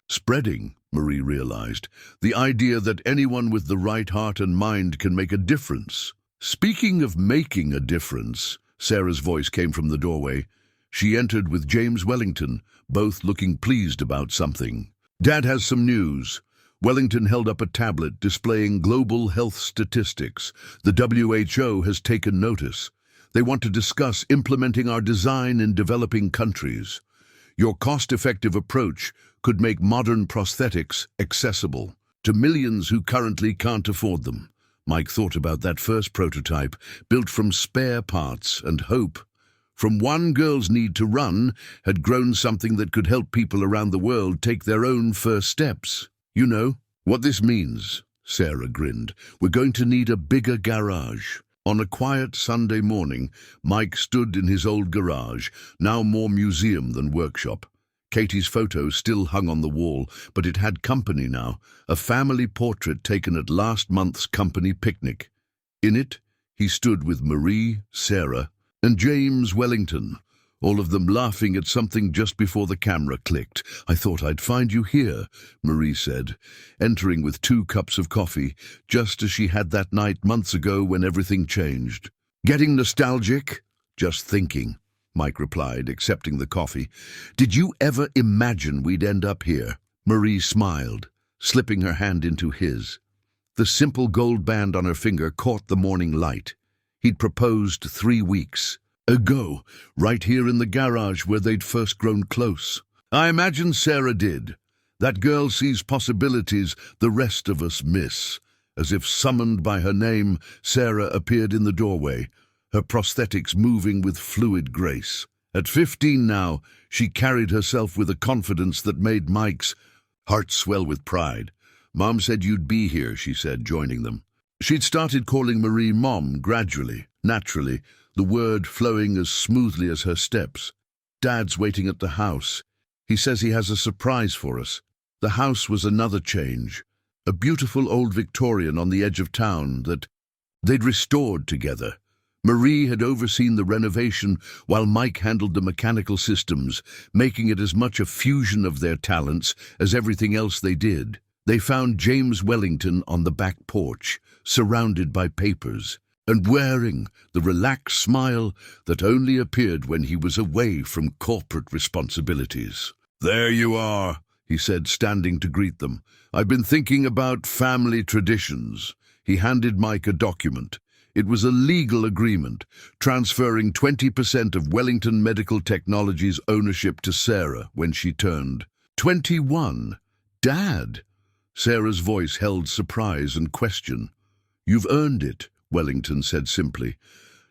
spreading," Marie realized. "The idea that anyone with the right heart and mind can make a difference." "Speaking of making a difference," Sarah's voice came from the doorway. She entered with James Wellington, both looking pleased about something. "Dad has some news." Wellington held up a tablet displaying global health statistics. "The WHO has taken notice. They want to discuss implementing our design in developing countries. Your cost-effective approach could make modern prosthetics accessible to millions who currently can't afford them." Mike thought about that first prototype, built from spare parts and hope. From one girl's need to run had grown something that could help people around the world take their own first steps. "You know what this means," Sarah grinned. "We're going to need a bigger garage." On a quiet Sunday morning, Mike stood in his old garage, now more museum than workshop. Katie's photo still hung on the wall, but it had company now, a family portrait taken at last month's company picnic. In it, he stood with Marie, Sarah, and James Wellington, all of them laughing at something just before the camera clicked. "I thought I'd find you here," Marie said, entering with 2 cups of coffee, just as she had that night months ago when everything changed. "Getting nostalgic?" "Just thinking," Mike replied, accepting the coffee. "Did you ever imagine we'd end up here?" Marie smiled, slipping her hand into his. The simple gold band on her finger caught the morning light. He'd proposed 3 weeks ago, right here in the garage where they'd first grown close. I imagine Sarah did. That girl sees possibilities the rest of us miss. As if summoned by her name, Sarah appeared in the doorway, her prosthetics moving with fluid grace. At 15 now, she carried herself with a confidence that made Mike's heart swell with pride. "Mom said you'd be here," she said, joining them. She'd started calling Marie Mom gradually, naturally, the word flowing as smoothly as her steps. "Dad's waiting at the house. He says he has a surprise for us." The house was another change, a beautiful old Victorian on the edge of town that they'd restored together. Marie had overseen the renovation while Mike handled the mechanical systems, making it as much a fusion of their talents as everything else they did. They found James Wellington on the back porch, surrounded by papers, and wearing the relaxed smile that only appeared when he was away from corporate responsibilities. "There you are," he said, standing to greet them. "I've been thinking about family traditions." He handed Mike a document. It was a legal agreement, transferring 20% of Wellington Medical Technology's ownership to Sarah when she turned 21. "Dad?" Sarah's voice held surprise and question. "You've earned it," Wellington said simply.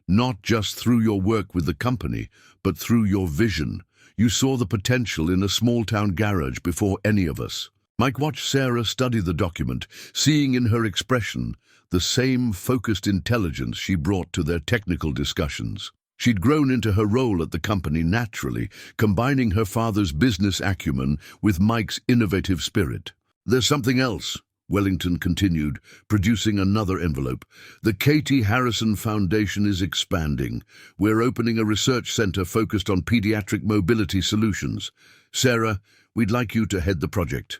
"Not just through your work with the company, but through your vision. You saw the potential in a small-town garage before any of us." Mike watched Sarah study the document, seeing in her expression the same focused intelligence she brought to their technical discussions. She'd grown into her role at the company naturally, combining her father's business acumen with Mike's innovative spirit. "There's something else," Wellington continued, producing another envelope. "The Katie Harrison Foundation is expanding. We're opening a research center focused on pediatric mobility solutions. Sarah, we'd like you to head the project."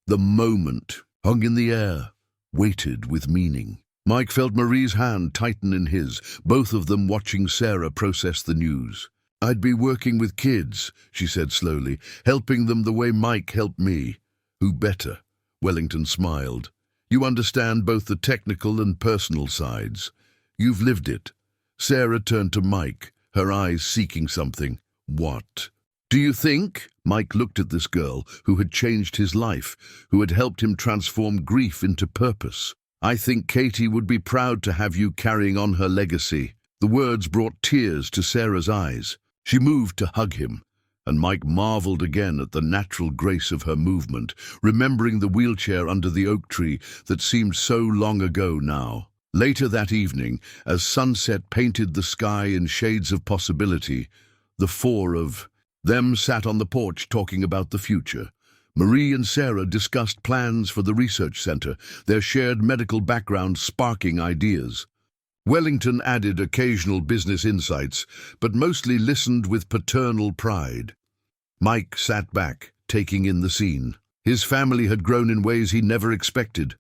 The moment hung in the air, waited with meaning. Mike felt Marie's hand tighten in his, both of them watching Sarah process the news. "I'd be working with kids," she said slowly, "helping them the way Mike helped me." "Who better?" Wellington smiled. "You understand both the technical and personal sides. You've lived it." Sarah turned to Mike, her eyes seeking something. "What?" "Do you think?" Mike looked at this girl who had changed his life, who had helped him transform grief into purpose. "I think Katie would be proud to have you carrying on her legacy." The words brought tears to Sarah's eyes. She moved to hug him, and Mike marveled again at the natural grace of her movement, remembering the wheelchair under the oak tree that seemed so long ago now. Later that evening, as sunset painted the sky in shades of possibility, the four of them sat on the porch talking about the future. Marie and Sarah discussed plans for the research center, their shared medical background sparking ideas. Wellington added occasional business insights, but mostly listened with paternal pride. Mike sat back, taking in the scene. His family had grown in ways he never expected.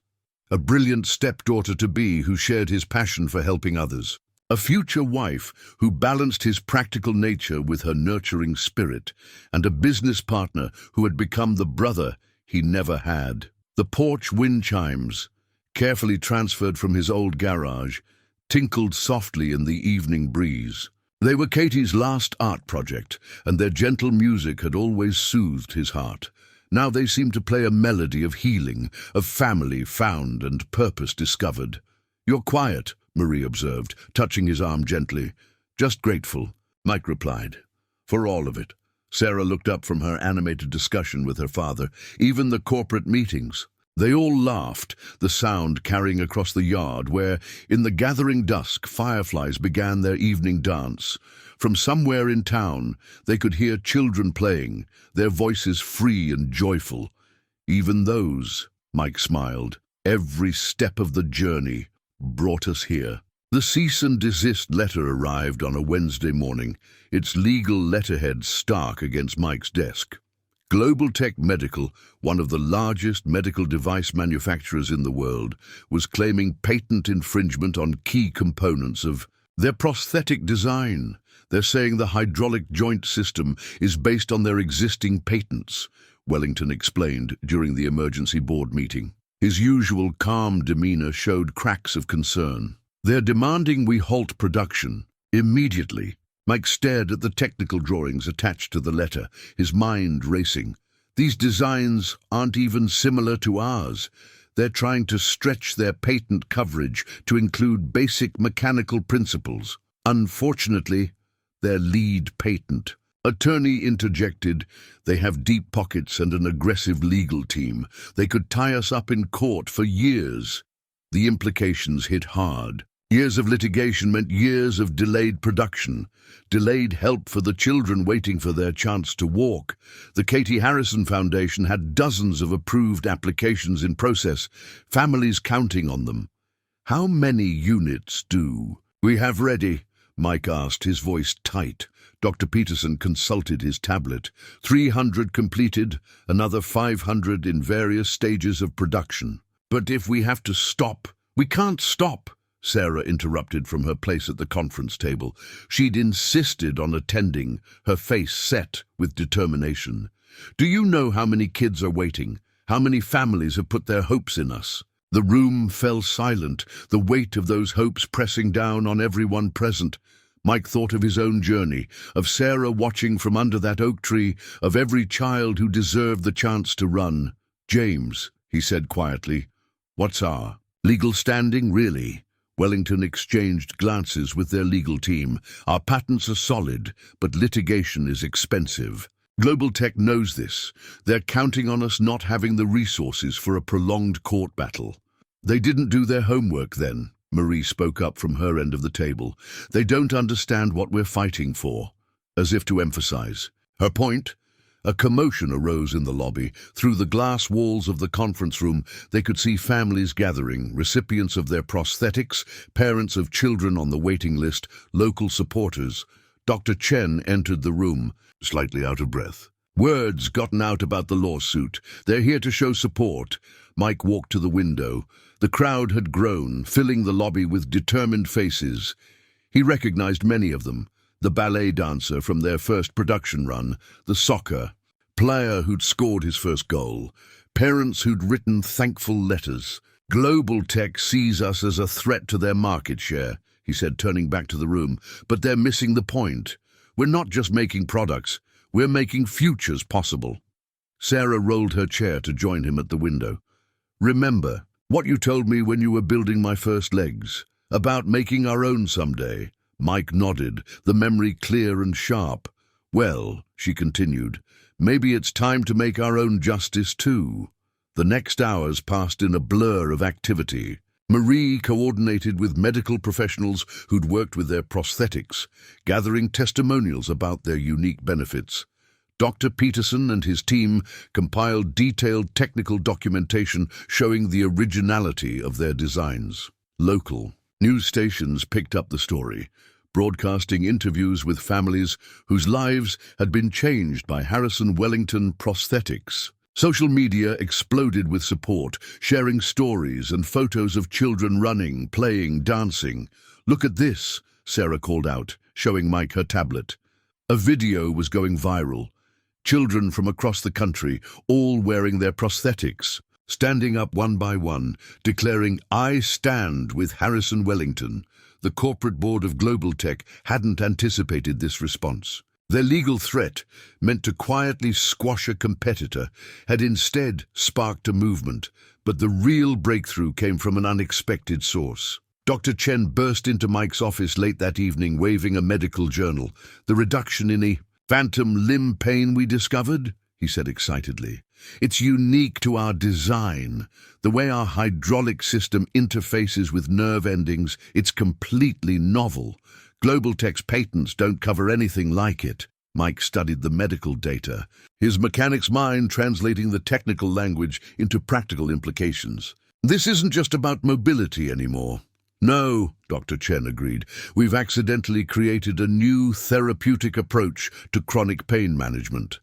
A brilliant stepdaughter-to-be who shared his passion for helping others. A future wife who balanced his practical nature with her nurturing spirit, and a business partner who had become the brother he never had. The porch wind chimes, carefully transferred from his old garage, tinkled softly in the evening breeze. They were Katie's last art project, and their gentle music had always soothed his heart. Now they seemed to play a melody of healing, of family found and purpose discovered. "You're quiet," Marie observed, touching his arm gently. "Just grateful," Mike replied. "For all of it." Sarah looked up from her animated discussion with her father. "Even the corporate meetings." They all laughed, the sound carrying across the yard where, in the gathering dusk, fireflies began their evening dance. From somewhere in town, they could hear children playing, their voices free and joyful. "Even those," Mike smiled, "every step of the journey brought us here." The cease and desist letter arrived on a Wednesday morning, its legal letterhead stark against Mike's desk. Global Tech Medical, one of the largest medical device manufacturers in the world, was claiming patent infringement on key components of their prosthetic design. They're saying the hydraulic joint system is based on their existing patents, Wellington explained during the emergency board meeting. His usual calm demeanor showed cracks of concern. "They're demanding we halt production, immediately." Mike stared at the technical drawings attached to the letter, his mind racing. These designs aren't even similar to ours. They're trying to stretch their patent coverage to include basic mechanical principles. Unfortunately, their lead patent. Attorney interjected, "They have deep pockets and an aggressive legal team. They could tie us up in court for years." The implications hit hard. Years of litigation meant years of delayed production, delayed help for the children waiting for their chance to walk. The Katie Harrison Foundation had dozens of approved applications in process, families counting on them. "How many units do we have ready?" Mike asked, his voice tight. Dr. Peterson consulted his tablet. 300 completed, another 500 in various stages of production. "But if we have to stop, we can't stop," Sarah interrupted from her place at the conference table. She'd insisted on attending, her face set with determination. "Do you know how many kids are waiting? How many families have put their hopes in us?" The room fell silent, the weight of those hopes pressing down on everyone present. Mike thought of his own journey, of Sarah watching from under that oak tree, of every child who deserved the chance to run. "James," he said quietly, "what's our legal standing, really?" Wellington exchanged glances with their legal team. "Our patents are solid, but litigation is expensive. Global Tech knows this. They're counting on us not having the resources for a prolonged court battle." "They didn't do their homework then," Marie spoke up from her end of the table. "They don't understand what we're fighting for," as if to emphasize her point. A commotion arose in the lobby. Through the glass walls of the conference room, they could see families gathering, recipients of their prosthetics, parents of children on the waiting list, local supporters. Dr. Chen entered the room, slightly out of breath. "Word's gotten out about the lawsuit. They're here to show support." Mike walked to the window. The crowd had grown, filling the lobby with determined faces. He recognized many of them. The ballet dancer from their first production run, the soccer player who'd scored his first goal, parents who'd written thankful letters. "Global Tech sees us as a threat to their market share," he said, turning back to the room. "But they're missing the point. We're not just making products, we're making futures possible." Sarah rolled her chair to join him at the window. "Remember what you told me when you were building my first legs, about making our own someday?" Mike nodded, the memory clear and sharp. "Well," she continued, "maybe it's time to make our own justice too." The next hours passed in a blur of activity. Marie coordinated with medical professionals who'd worked with their prosthetics, gathering testimonials about their unique benefits. Dr. Peterson and his team compiled detailed technical documentation showing the originality of their designs. Local news stations picked up the story, broadcasting interviews with families whose lives had been changed by Harrison Wellington prosthetics. Social media exploded with support, sharing stories and photos of children running, playing, dancing. "Look at this," Sarah called out, showing Mike her tablet. A video was going viral. Children from across the country, all wearing their prosthetics, standing up one by one, declaring, "I stand with Harrison Wellington." The corporate board of Global Tech hadn't anticipated this response. Their legal threat, meant to quietly squash a competitor, had instead sparked a movement, but the real breakthrough came from an unexpected source. Dr. Chen burst into Mike's office late that evening, waving a medical journal. "The reduction in a phantom limb pain we discovered," he said excitedly. "It's unique to our design. The way our hydraulic system interfaces with nerve endings, it's completely novel. Global Tech's patents don't cover anything like it." Mike studied the medical data, his mechanic's mind translating the technical language into practical implications. "This isn't just about mobility anymore." "No," Dr. Chen agreed. "We've accidentally created a new therapeutic approach to chronic pain management.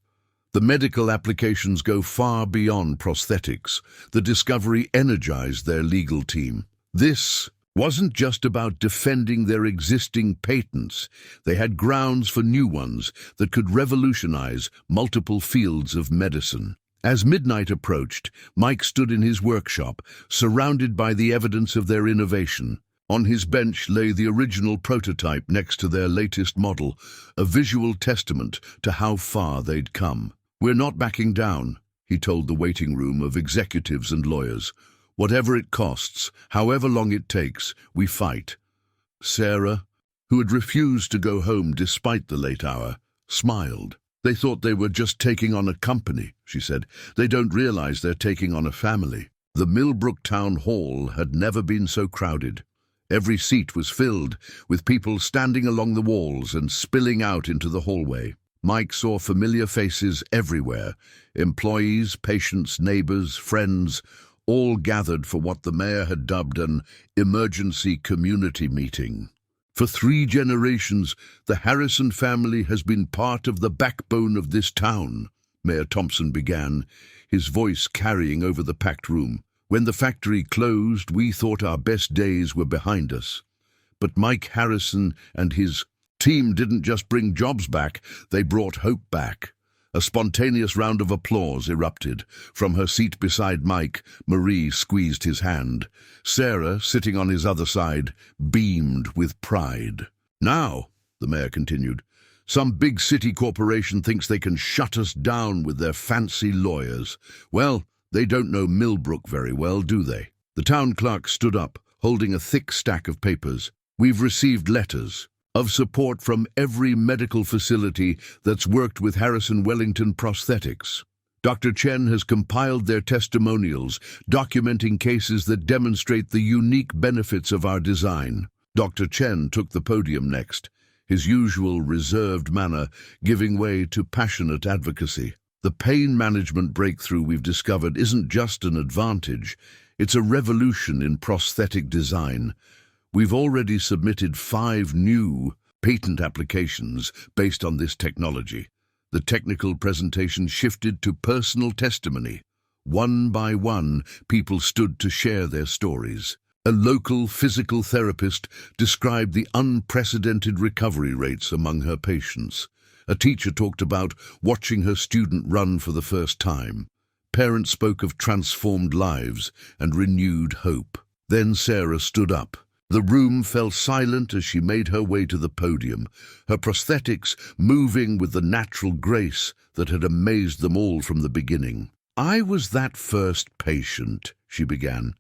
The medical applications go far beyond prosthetics. The discovery energized their legal team. This wasn't just about defending their existing patents. They had grounds for new ones that could revolutionize multiple fields of medicine. As midnight approached, Mike stood in his workshop, surrounded by the evidence of their innovation. On his bench lay the original prototype next to their latest model, a visual testament to how far they'd come. "We're not backing down," he told the waiting room of executives and lawyers. "Whatever it costs, however long it takes, we fight." Sarah, who had refused to go home despite the late hour, smiled. "They thought they were just taking on a company," she said. "They don't realize they're taking on a family." The Millbrook Town Hall had never been so crowded. Every seat was filled, with people standing along the walls and spilling out into the hallway. Mike saw familiar faces everywhere: employees, patients, neighbors, friends, all gathered for what the mayor had dubbed an emergency community meeting. "For 3 generations, the Harrison family has been part of the backbone of this town," Mayor Thompson began, his voice carrying over the packed room. "When the factory closed, we thought our best days were behind us. But Mike Harrison and his team didn't just bring jobs back, they brought hope back." A spontaneous round of applause erupted. From her seat beside Mike, Marie squeezed his hand. Sarah, sitting on his other side, beamed with pride. "Now," the mayor continued, "some big city corporation thinks they can shut us down with their fancy lawyers. Well, they don't know Millbrook very well, do they?" The town clerk stood up, holding a thick stack of papers. "We've received letters of support from every medical facility that's worked with Harrison Wellington prosthetics. Dr. Chen has compiled their testimonials, documenting cases that demonstrate the unique benefits of our design." Dr. Chen took the podium next, his usual reserved manner giving way to passionate advocacy. "The pain management breakthrough we've discovered isn't just an advantage, it's a revolution in prosthetic design. We've already submitted 5 new patent applications based on this technology." The technical presentation shifted to personal testimony. One by one, people stood to share their stories. A local physical therapist described the unprecedented recovery rates among her patients. A teacher talked about watching her student run for the first time. Parents spoke of transformed lives and renewed hope. Then Sarah stood up. The room fell silent as she made her way to the podium, her prosthetics moving with the natural grace that had amazed them all from the beginning. "I was that first patient," she began.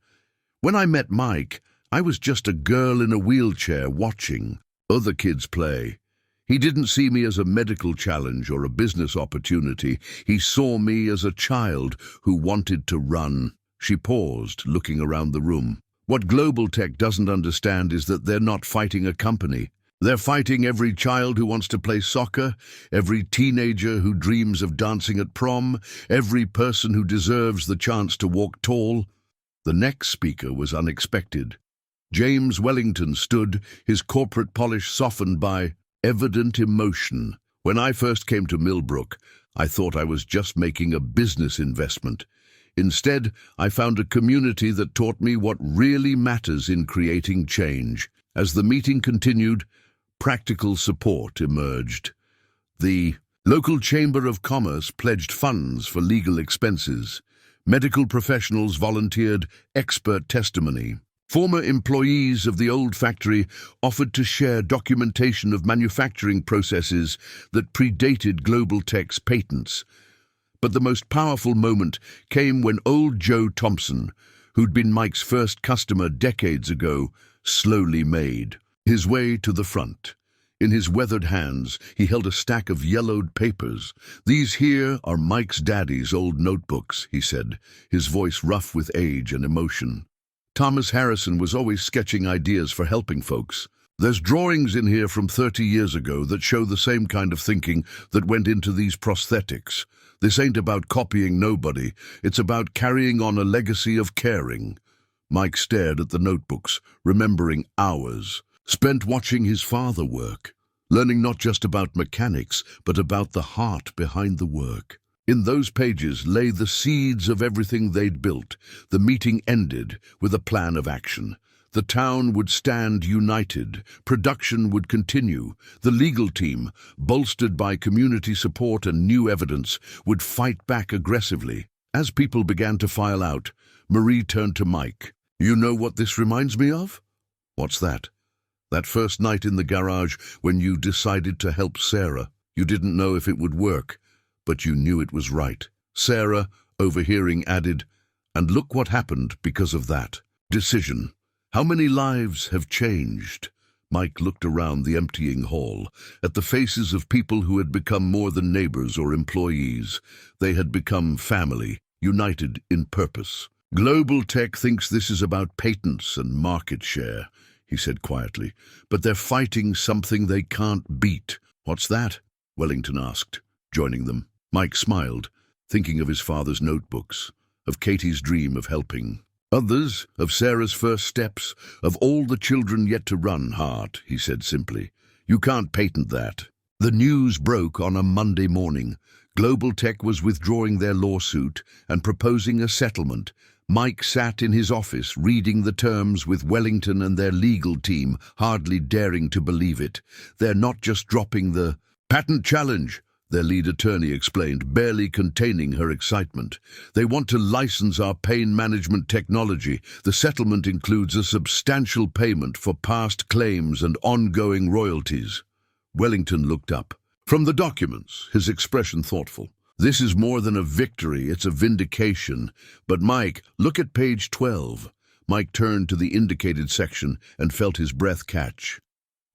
"When I met Mike, I was just a girl in a wheelchair watching other kids play. He didn't see me as a medical challenge or a business opportunity. He saw me as a child who wanted to run." She paused, looking around the room. "What Global Tech doesn't understand is that they're not fighting a company. They're fighting every child who wants to play soccer, every teenager who dreams of dancing at prom, every person who deserves the chance to walk tall." The next speaker was unexpected. James Wellington stood, his corporate polish softened by evident emotion. "When I first came to Millbrook, I thought I was just making a business investment. Instead, I found a community that taught me what really matters in creating change." As the meeting continued, practical support emerged. The local Chamber of Commerce pledged funds for legal expenses. Medical professionals volunteered expert testimony. Former employees of the old factory offered to share documentation of manufacturing processes that predated Global Tech's patents. But the most powerful moment came when old Joe Thompson, who'd been Mike's first customer decades ago, slowly made his way to the front. In his weathered hands, he held a stack of yellowed papers. "These here are Mike's daddy's old notebooks," he said, his voice rough with age and emotion. "Thomas Harrison was always sketching ideas for helping folks. There's drawings in here from 30 years ago that show the same kind of thinking that went into these prosthetics. This ain't about copying nobody, it's about carrying on a legacy of caring." Mike stared at the notebooks, remembering hours spent watching his father work, learning not just about mechanics, but about the heart behind the work. In those pages lay the seeds of everything they'd built. The meeting ended with a plan of action. The town would stand united, production would continue, the legal team, bolstered by community support and new evidence, would fight back aggressively. As people began to file out, Marie turned to Mike. "You know what this reminds me of? What's that? That first night in the garage when you decided to help Sarah. You didn't know if it would work, but you knew it was right. Sarah, overhearing, added, "And look what happened because of that decision. How many lives have changed?" Mike looked around the emptying hall, at the faces of people who had become more than neighbors or employees. They had become family, united in purpose. "Global Tech thinks this is about patents and market share," he said quietly, "but they're fighting something they can't beat." "What's that?" Wellington asked, joining them. Mike smiled, thinking of his father's notebooks, of Katie's dream of helping others, of Sarah's first steps, of all the children yet to run. "Heart," he said simply. "You can't patent that." The news broke on a Monday morning. Global Tech was withdrawing their lawsuit and proposing a settlement. Mike sat in his office reading the terms with Wellington and their legal team, hardly daring to believe it. "They're not just dropping the patent challenge," their lead attorney explained, barely containing her excitement. "They want to license our pain management technology. The settlement includes a substantial payment for past claims and ongoing royalties." Wellington looked up. From the documents, his expression thoughtful. "This is more than a victory, it's a vindication. But Mike, look at page 12. Mike turned to the indicated section and felt his breath catch.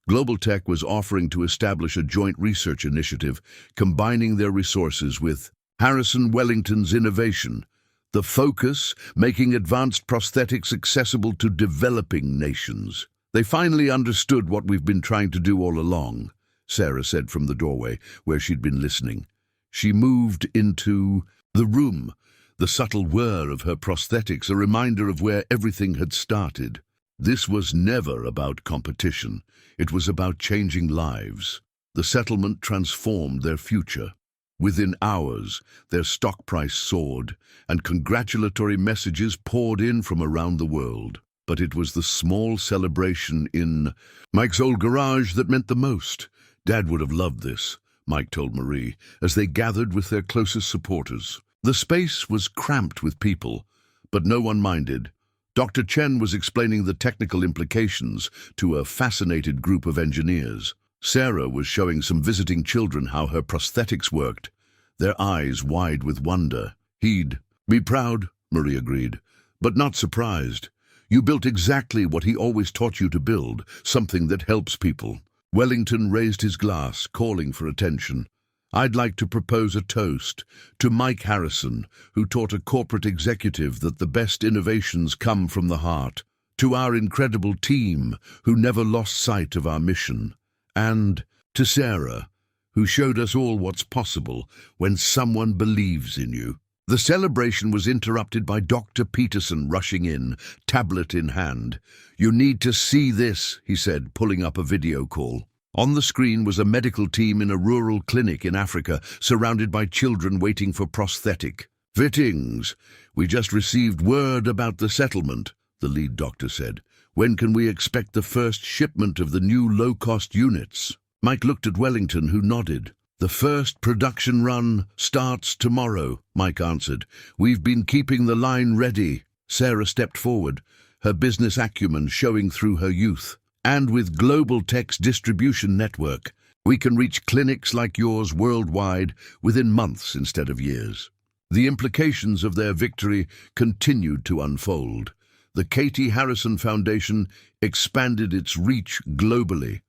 Global Tech was offering to establish a joint research initiative, combining their resources with Harrison Wellington's innovation. The focus, making advanced prosthetics accessible to developing nations. "They finally understood what we've been trying to do all along," Sarah said from the doorway, where she'd been listening. She moved into the room, the subtle whir of her prosthetics, a reminder of where everything had started. This was never about competition. It was about changing lives. The settlement transformed their future. Within hours, their stock price soared, and congratulatory messages poured in from around the world. But it was the small celebration in Mike's old garage that meant the most. "Dad would have loved this," Mike told Marie, as they gathered with their closest supporters. The space was cramped with people, but no one minded. Dr. Chen was explaining the technical implications to a fascinated group of engineers. Sarah was showing some visiting children how her prosthetics worked, their eyes wide with wonder. "He'd be proud," Marie agreed, "but not surprised. You built exactly what he always taught you to build, something that helps people." Wellington raised his glass, calling for attention. "I'd like to propose a toast to Mike Harrison, who taught a corporate executive that the best innovations come from the heart, to our incredible team, who never lost sight of our mission, and to Sarah, who showed us all what's possible when someone believes in you." The celebration was interrupted by Dr. Peterson rushing in, tablet in hand. "You need to see this," he said, pulling up a video call. On the screen was a medical team in a rural clinic in Africa, surrounded by children waiting for prosthetic fittings. "We just received word about the settlement," the lead doctor said. "When can we expect the first shipment of the new low-cost units?" Mike looked at Wellington, who nodded. "The first production run starts tomorrow," Mike answered. "We've been keeping the line ready." Sarah stepped forward, her business acumen showing through her youth. "And with Global Tech's distribution network, we can reach clinics like yours worldwide within months instead of years." The implications of their victory continued to unfold. The Katie Harrison Foundation expanded its reach globally,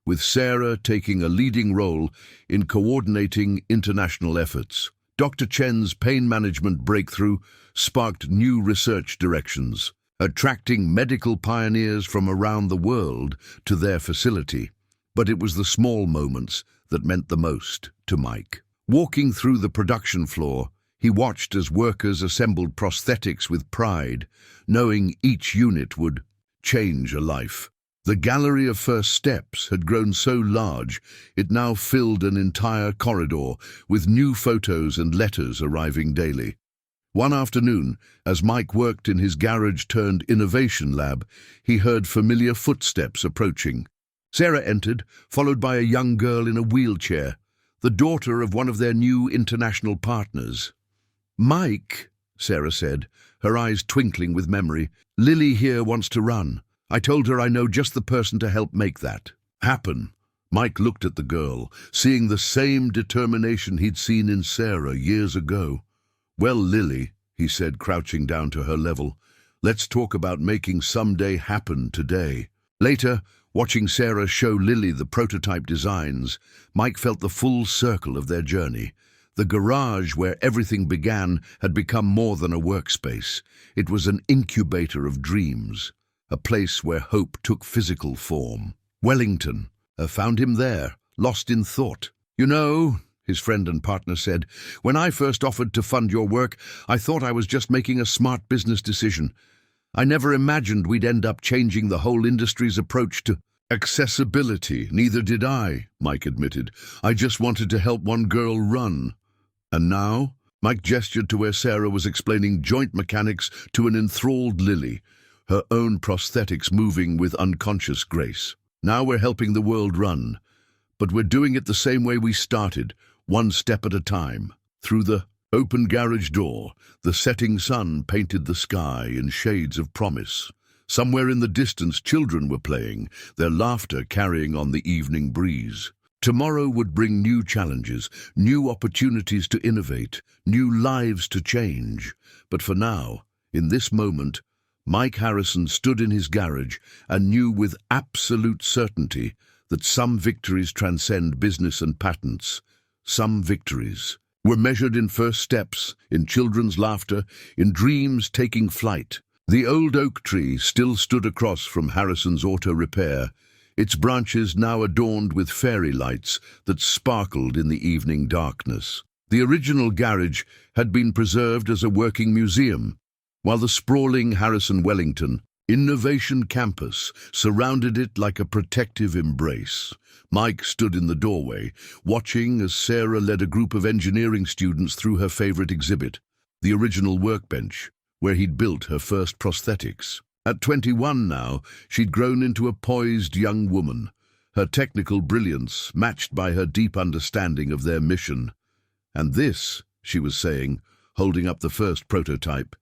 with Sarah taking a leading role in coordinating international efforts. Dr. Chen's pain management breakthrough sparked new research directions, attracting medical pioneers from around the world to their facility. But it was the small moments that meant the most to Mike. Walking through the production floor, he watched as workers assembled prosthetics with pride, knowing each unit would change a life. The gallery of first steps had grown so large, it now filled an entire corridor, with new photos and letters arriving daily. One afternoon, as Mike worked in his garage-turned-innovation lab, he heard familiar footsteps approaching. Sarah entered, followed by a young girl in a wheelchair, the daughter of one of their new international partners. "Mike," Sarah said, her eyes twinkling with memory, "Lily here wants to run. I told her I know just the person to help make that happen. Mike looked at the girl, seeing the same determination he'd seen in Sarah years ago. "Well, Lily," he said, crouching down to her level, "let's talk about making someday happen today." Later, watching Sarah show Lily the prototype designs, Mike felt the full circle of their journey. The garage where everything began had become more than a workspace. It was an incubator of dreams, a place where hope took physical form. Wellington found him there, lost in thought. "You know," his friend and partner said, "when I first offered to fund your work, I thought I was just making a smart business decision. I never imagined we'd end up changing the whole industry's approach to accessibility." "Neither did I," Mike admitted. "I just wanted to help one girl run." "And now?" Mike gestured to where Sarah was explaining joint mechanics to an enthralled Lily, her own prosthetics moving with unconscious grace. "Now we're helping the world run, but we're doing it the same way we started, one step at a time." Through the open garage door, the setting sun painted the sky in shades of promise. Somewhere in the distance, children were playing, their laughter carrying on the evening breeze. Tomorrow would bring new challenges, new opportunities to innovate, new lives to change. But for now, in this moment, Mike Harrison stood in his garage and knew with absolute certainty that some victories transcend business and patents. Some victories were measured in first steps, in children's laughter, in dreams taking flight. The old oak tree still stood across from Harrison's auto repair, its branches now adorned with fairy lights that sparkled in the evening darkness. The original garage had been preserved as a working museum, while the sprawling Harrison Wellington Innovation Campus surrounded it like a protective embrace. Mike stood in the doorway, watching as Sarah led a group of engineering students through her favorite exhibit, the original workbench, where he'd built her first prosthetics. At 21 now, she'd grown into a poised young woman, her technical brilliance matched by her deep understanding of their mission. "And this," she was saying, holding up the first prototype,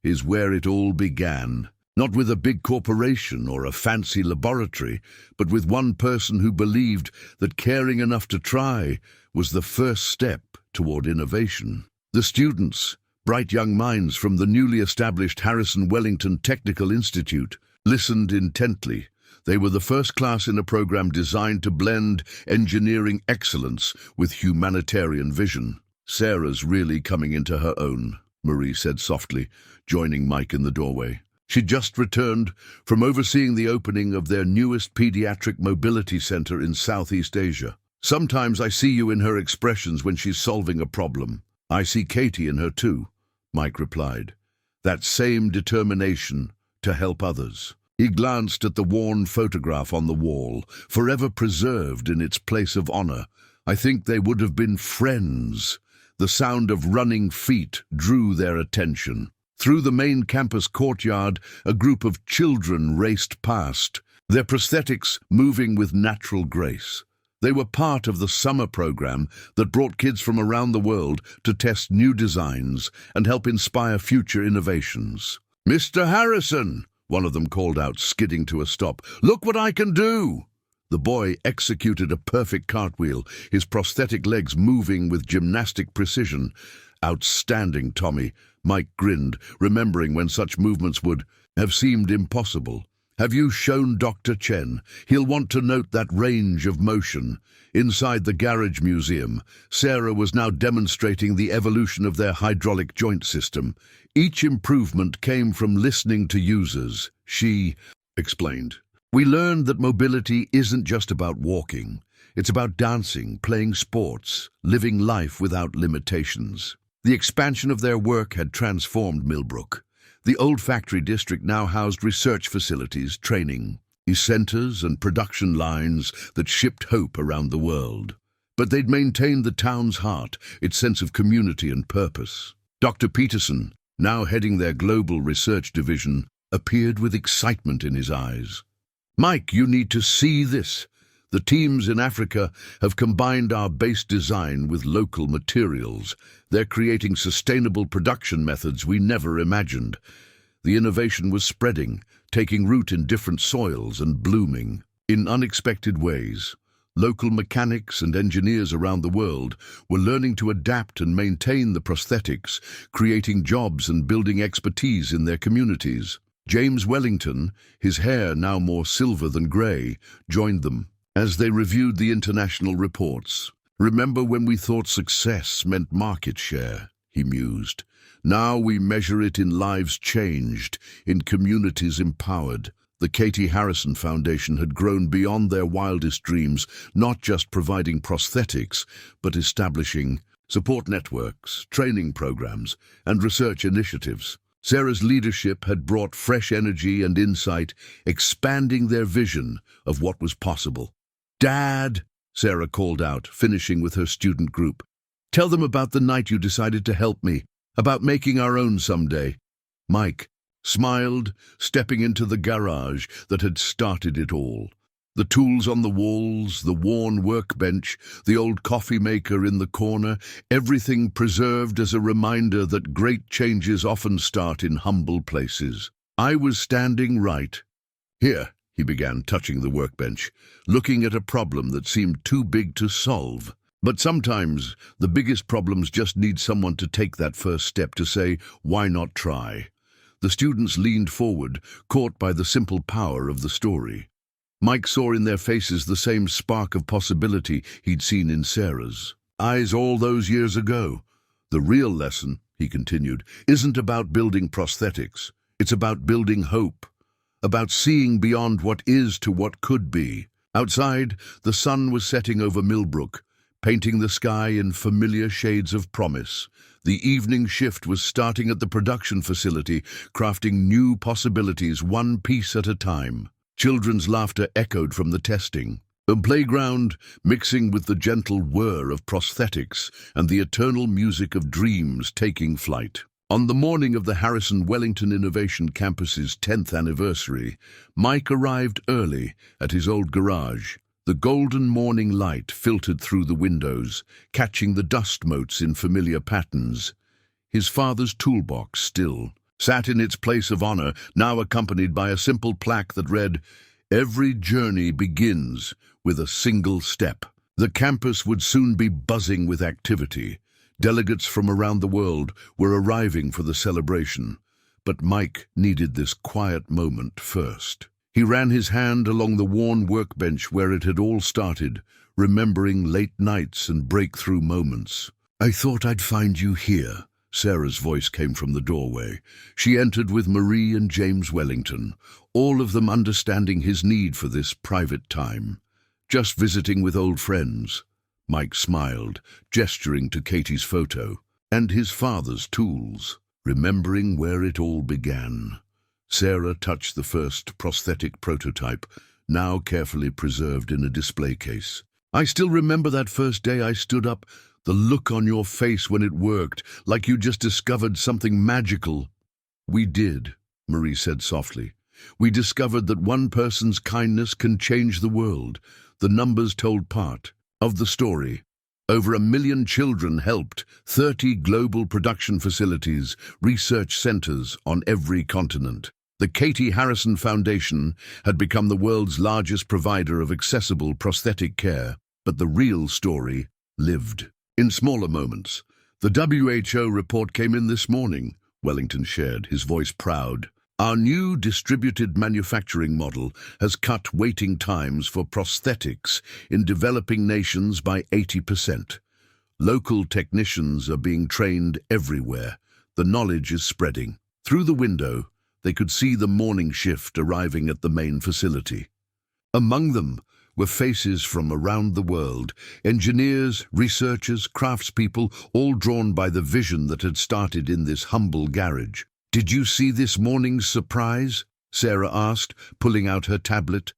"is where it all began. Not with a big corporation or a fancy laboratory, but with one person who believed that caring enough to try was the first step toward innovation." The students, bright young minds from the newly established Harrison Wellington Technical Institute, listened intently. They were the first class in a program designed to blend engineering excellence with humanitarian vision. "Sarah's really coming into her own," Marie said softly, joining Mike in the doorway. She'd just returned from overseeing the opening of their newest pediatric mobility center in Southeast Asia. "Sometimes I see you in her expressions when she's solving a problem. I see Katie in her too," Mike replied. "That same determination to help others." He glanced at the worn photograph on the wall, forever preserved in its place of honor. "I think they would have been friends." The sound of running feet drew their attention. Through the main campus courtyard, a group of children raced past, their prosthetics moving with natural grace. They were part of the summer program that brought kids from around the world to test new designs and help inspire future innovations. "Mr. Harrison," one of them called out, skidding to a stop, "look what I can do!" The boy executed a perfect cartwheel, his prosthetic legs moving with gymnastic precision. "Outstanding, Tommy," Mike grinned, remembering when such movements would have seemed impossible. "Have you shown Dr. Chen? He'll want to note that range of motion." Inside the garage museum, Sarah was now demonstrating the evolution of their hydraulic joint system. Each improvement came from listening to users. She explained, "We learned that mobility isn't just about walking. It's about dancing, playing sports, living life without limitations." The expansion of their work had transformed Millbrook. The old factory district now housed research facilities, training centers, and production lines that shipped hope around the world. But they'd maintained the town's heart, its sense of community and purpose. Dr. Peterson, now heading their global research division, appeared with excitement in his eyes. "Mike, you need to see this. The teams in Africa have combined our base design with local materials. They're creating sustainable production methods we never imagined. The innovation was spreading, taking root in different soils and blooming in unexpected ways. Local mechanics and engineers around the world were learning to adapt and maintain the prosthetics, creating jobs and building expertise in their communities. James Wellington, his hair now more silver than grey, joined them as they reviewed the international reports. "Remember when we thought success meant market share?" he mused. "Now we measure it in lives changed, in communities empowered." The Katie Harrison Foundation had grown beyond their wildest dreams, not just providing prosthetics, but establishing support networks, training programs, and research initiatives. Sarah's leadership had brought fresh energy and insight, expanding their vision of what was possible. "Dad," Sarah called out, finishing with her student group, "tell them about the night you decided to help me, about making our own someday." Mike smiled, stepping into the garage that had started it all. The tools on the walls, the worn workbench, the old coffee maker in the corner, everything preserved as a reminder that great changes often start in humble places. I was standing right here, he began, touching the workbench, looking at a problem that seemed too big to solve. But sometimes the biggest problems just need someone to take that first step, to say, "Why not try?" The students leaned forward, caught by the simple power of the story. Mike saw in their faces the same spark of possibility he'd seen in Sarah's eyes all those years ago. "The real lesson," he continued, "isn't about building prosthetics. It's about building hope, about seeing beyond what is to what could be." Outside, the sun was setting over Millbrook, painting the sky in familiar shades of promise. The evening shift was starting at the production facility, crafting new possibilities one piece at a time. Children's laughter echoed from the testing. The playground, mixing with the gentle whir of prosthetics and the eternal music of dreams taking flight. On the morning of the Harrison Wellington Innovation Campus's 10th anniversary, Mike arrived early at his old garage. The golden morning light filtered through the windows, catching the dust motes in familiar patterns. His father's toolbox still sat in its place of honor, now accompanied by a simple plaque that read, "Every journey begins with a single step." The campus would soon be buzzing with activity. Delegates from around the world were arriving for the celebration. But Mike needed this quiet moment first. He ran his hand along the worn workbench where it had all started, remembering late nights and breakthrough moments. "I thought I'd find you here." Sarah's voice came from the doorway. She entered with Marie and James Wellington, all of them understanding his need for this private time. "Just visiting with old friends." Mike smiled, gesturing to Katie's photo, and his father's tools, remembering where it all began. Sarah touched the first prosthetic prototype, now carefully preserved in a display case. "I still remember that first day I stood up, the look on your face when it worked, like you just discovered something magical." "We did," Marie said softly. "We discovered that one person's kindness can change the world." The numbers told part of the story. Over 1 million children helped, 30 global production facilities, research centers on every continent. The Katie Harrison Foundation had become the world's largest provider of accessible prosthetic care, but the real story lived in smaller moments. "The WHO report came in this morning," Wellington shared, his voice proud. "Our new distributed manufacturing model has cut waiting times for prosthetics in developing nations by 80%. Local technicians are being trained everywhere. The knowledge is spreading." Through the window, they could see the morning shift arriving at the main facility. Among them were faces from around the world, engineers, researchers, craftspeople, all drawn by the vision that had started in this humble garage. "Did you see this morning's surprise?" Sarah asked, pulling out her tablet.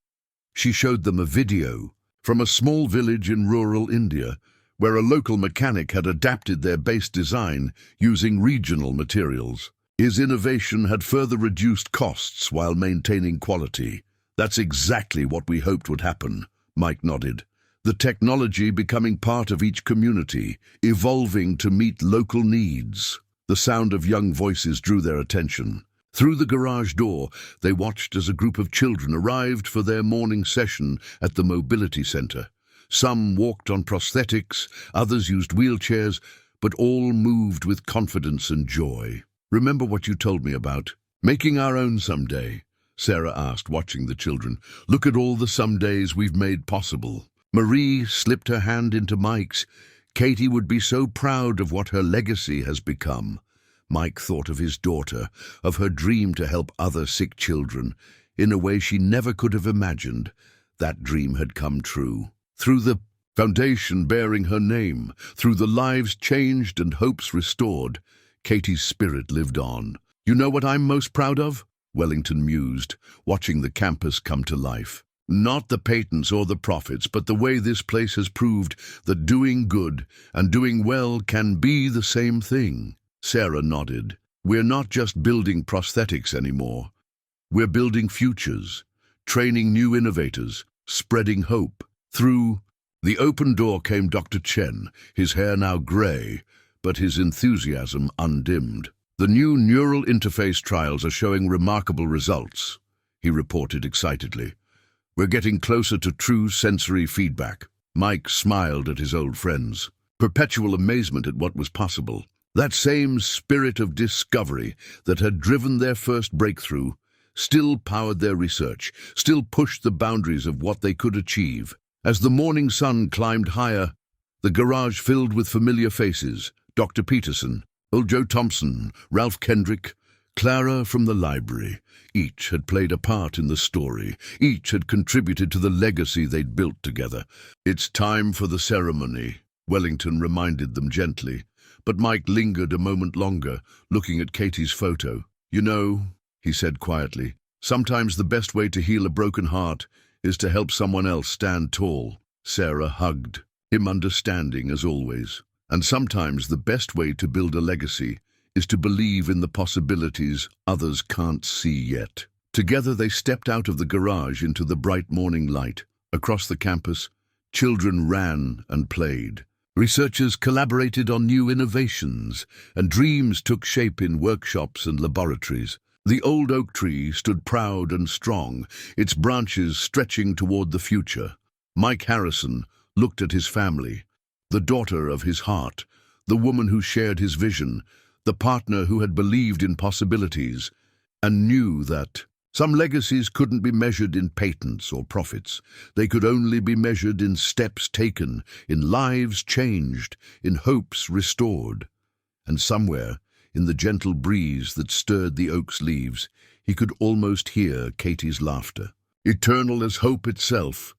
She showed them a video from a small village in rural India, where a local mechanic had adapted their base design using regional materials. His innovation had further reduced costs while maintaining quality. "That's exactly what we hoped would happen," Mike nodded. "The technology becoming part of each community, evolving to meet local needs." The sound of young voices drew their attention. Through the garage door, they watched as a group of children arrived for their morning session at the mobility center. Some walked on prosthetics, others used wheelchairs, but all moved with confidence and joy. "Remember what you told me about making our own someday?" Sarah asked, watching the children. "Look at all the somedays we've made possible." Marie slipped her hand into Mike's. Katie would be so proud of what her legacy has become. Mike thought of his daughter, of her dream to help other sick children, in a way she never could have imagined. That dream had come true. Through the foundation bearing her name, through the lives changed and hopes restored, Katie's spirit lived on. "You know what I'm most proud of?" Wellington mused, watching the campus come to life. "Not the patents or the profits, but the way this place has proved that doing good and doing well can be the same thing." Sarah nodded. "We're not just building prosthetics anymore. We're building futures, training new innovators, spreading hope." Through the open door came Dr. Chen, his hair now grey, but his enthusiasm undimmed. "The new neural interface trials are showing remarkable results," he reported excitedly. "We're getting closer to true sensory feedback." Mike smiled at his old friends, perpetual amazement at what was possible. That same spirit of discovery that had driven their first breakthrough still powered their research, still pushed the boundaries of what they could achieve. As the morning sun climbed higher, the garage filled with familiar faces: Dr. Peterson, old Joe Thompson, Ralph Kendrick, Clara from the library. Each had played a part in the story. Each had contributed to the legacy they'd built together. "It's time for the ceremony," Wellington reminded them gently. But Mike lingered a moment longer, looking at Katie's photo. "You know," he said quietly, "sometimes the best way to heal a broken heart is to help someone else stand tall." Sarah hugged him, understanding as always. "And sometimes the best way to build a legacy is to believe in the possibilities others can't see yet." Together they stepped out of the garage into the bright morning light. Across the campus, children ran and played. Researchers collaborated on new innovations, and dreams took shape in workshops and laboratories. The old oak tree stood proud and strong, its branches stretching toward the future. Mike Harrison looked at his family, the daughter of his heart, the woman who shared his vision, the partner who had believed in possibilities, and knew that some legacies couldn't be measured in patents or profits. They could only be measured in steps taken, in lives changed, in hopes restored. And somewhere, in the gentle breeze that stirred the oak's leaves, he could almost hear Katie's laughter. "Eternal as hope itself,"